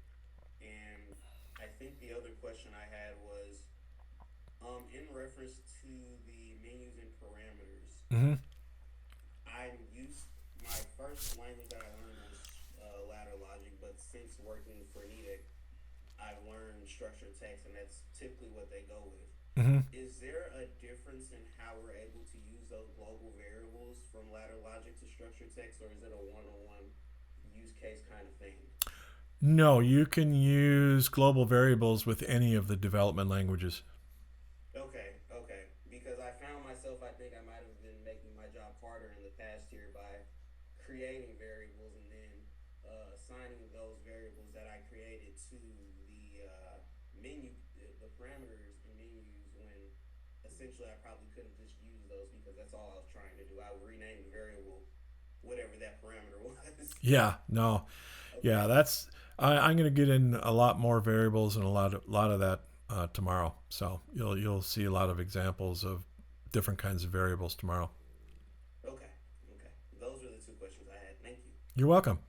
And I think the other question I had was in reference to the menus and parameters. Mm-hmm. I'm used, my first language that I learned was ladder logic, but since working for NEDEC, I've learned structured text, and that's typically what they go with. Mm-hmm. Is there a difference in how we're able to use those global variables from ladder logic to structured text, or is it a one-on-one use case kind of thing? No, you can use global variables with any of the development languages. Okay, okay. Because I found myself, I think I might have been making my job harder in the past year by creating variables and then assigning those variables that I created to the the parameters and menus, when essentially I probably couldn't just use those, because that's all I was trying to do. I would rename the variable whatever that parameter was. Yeah, no, yeah, Okay, I'm going to get in a lot more variables and a lot of that tomorrow. So you'll see a lot of examples of different kinds of variables tomorrow. okay, okay. Those are the two questions I had. Thank you. You're welcome.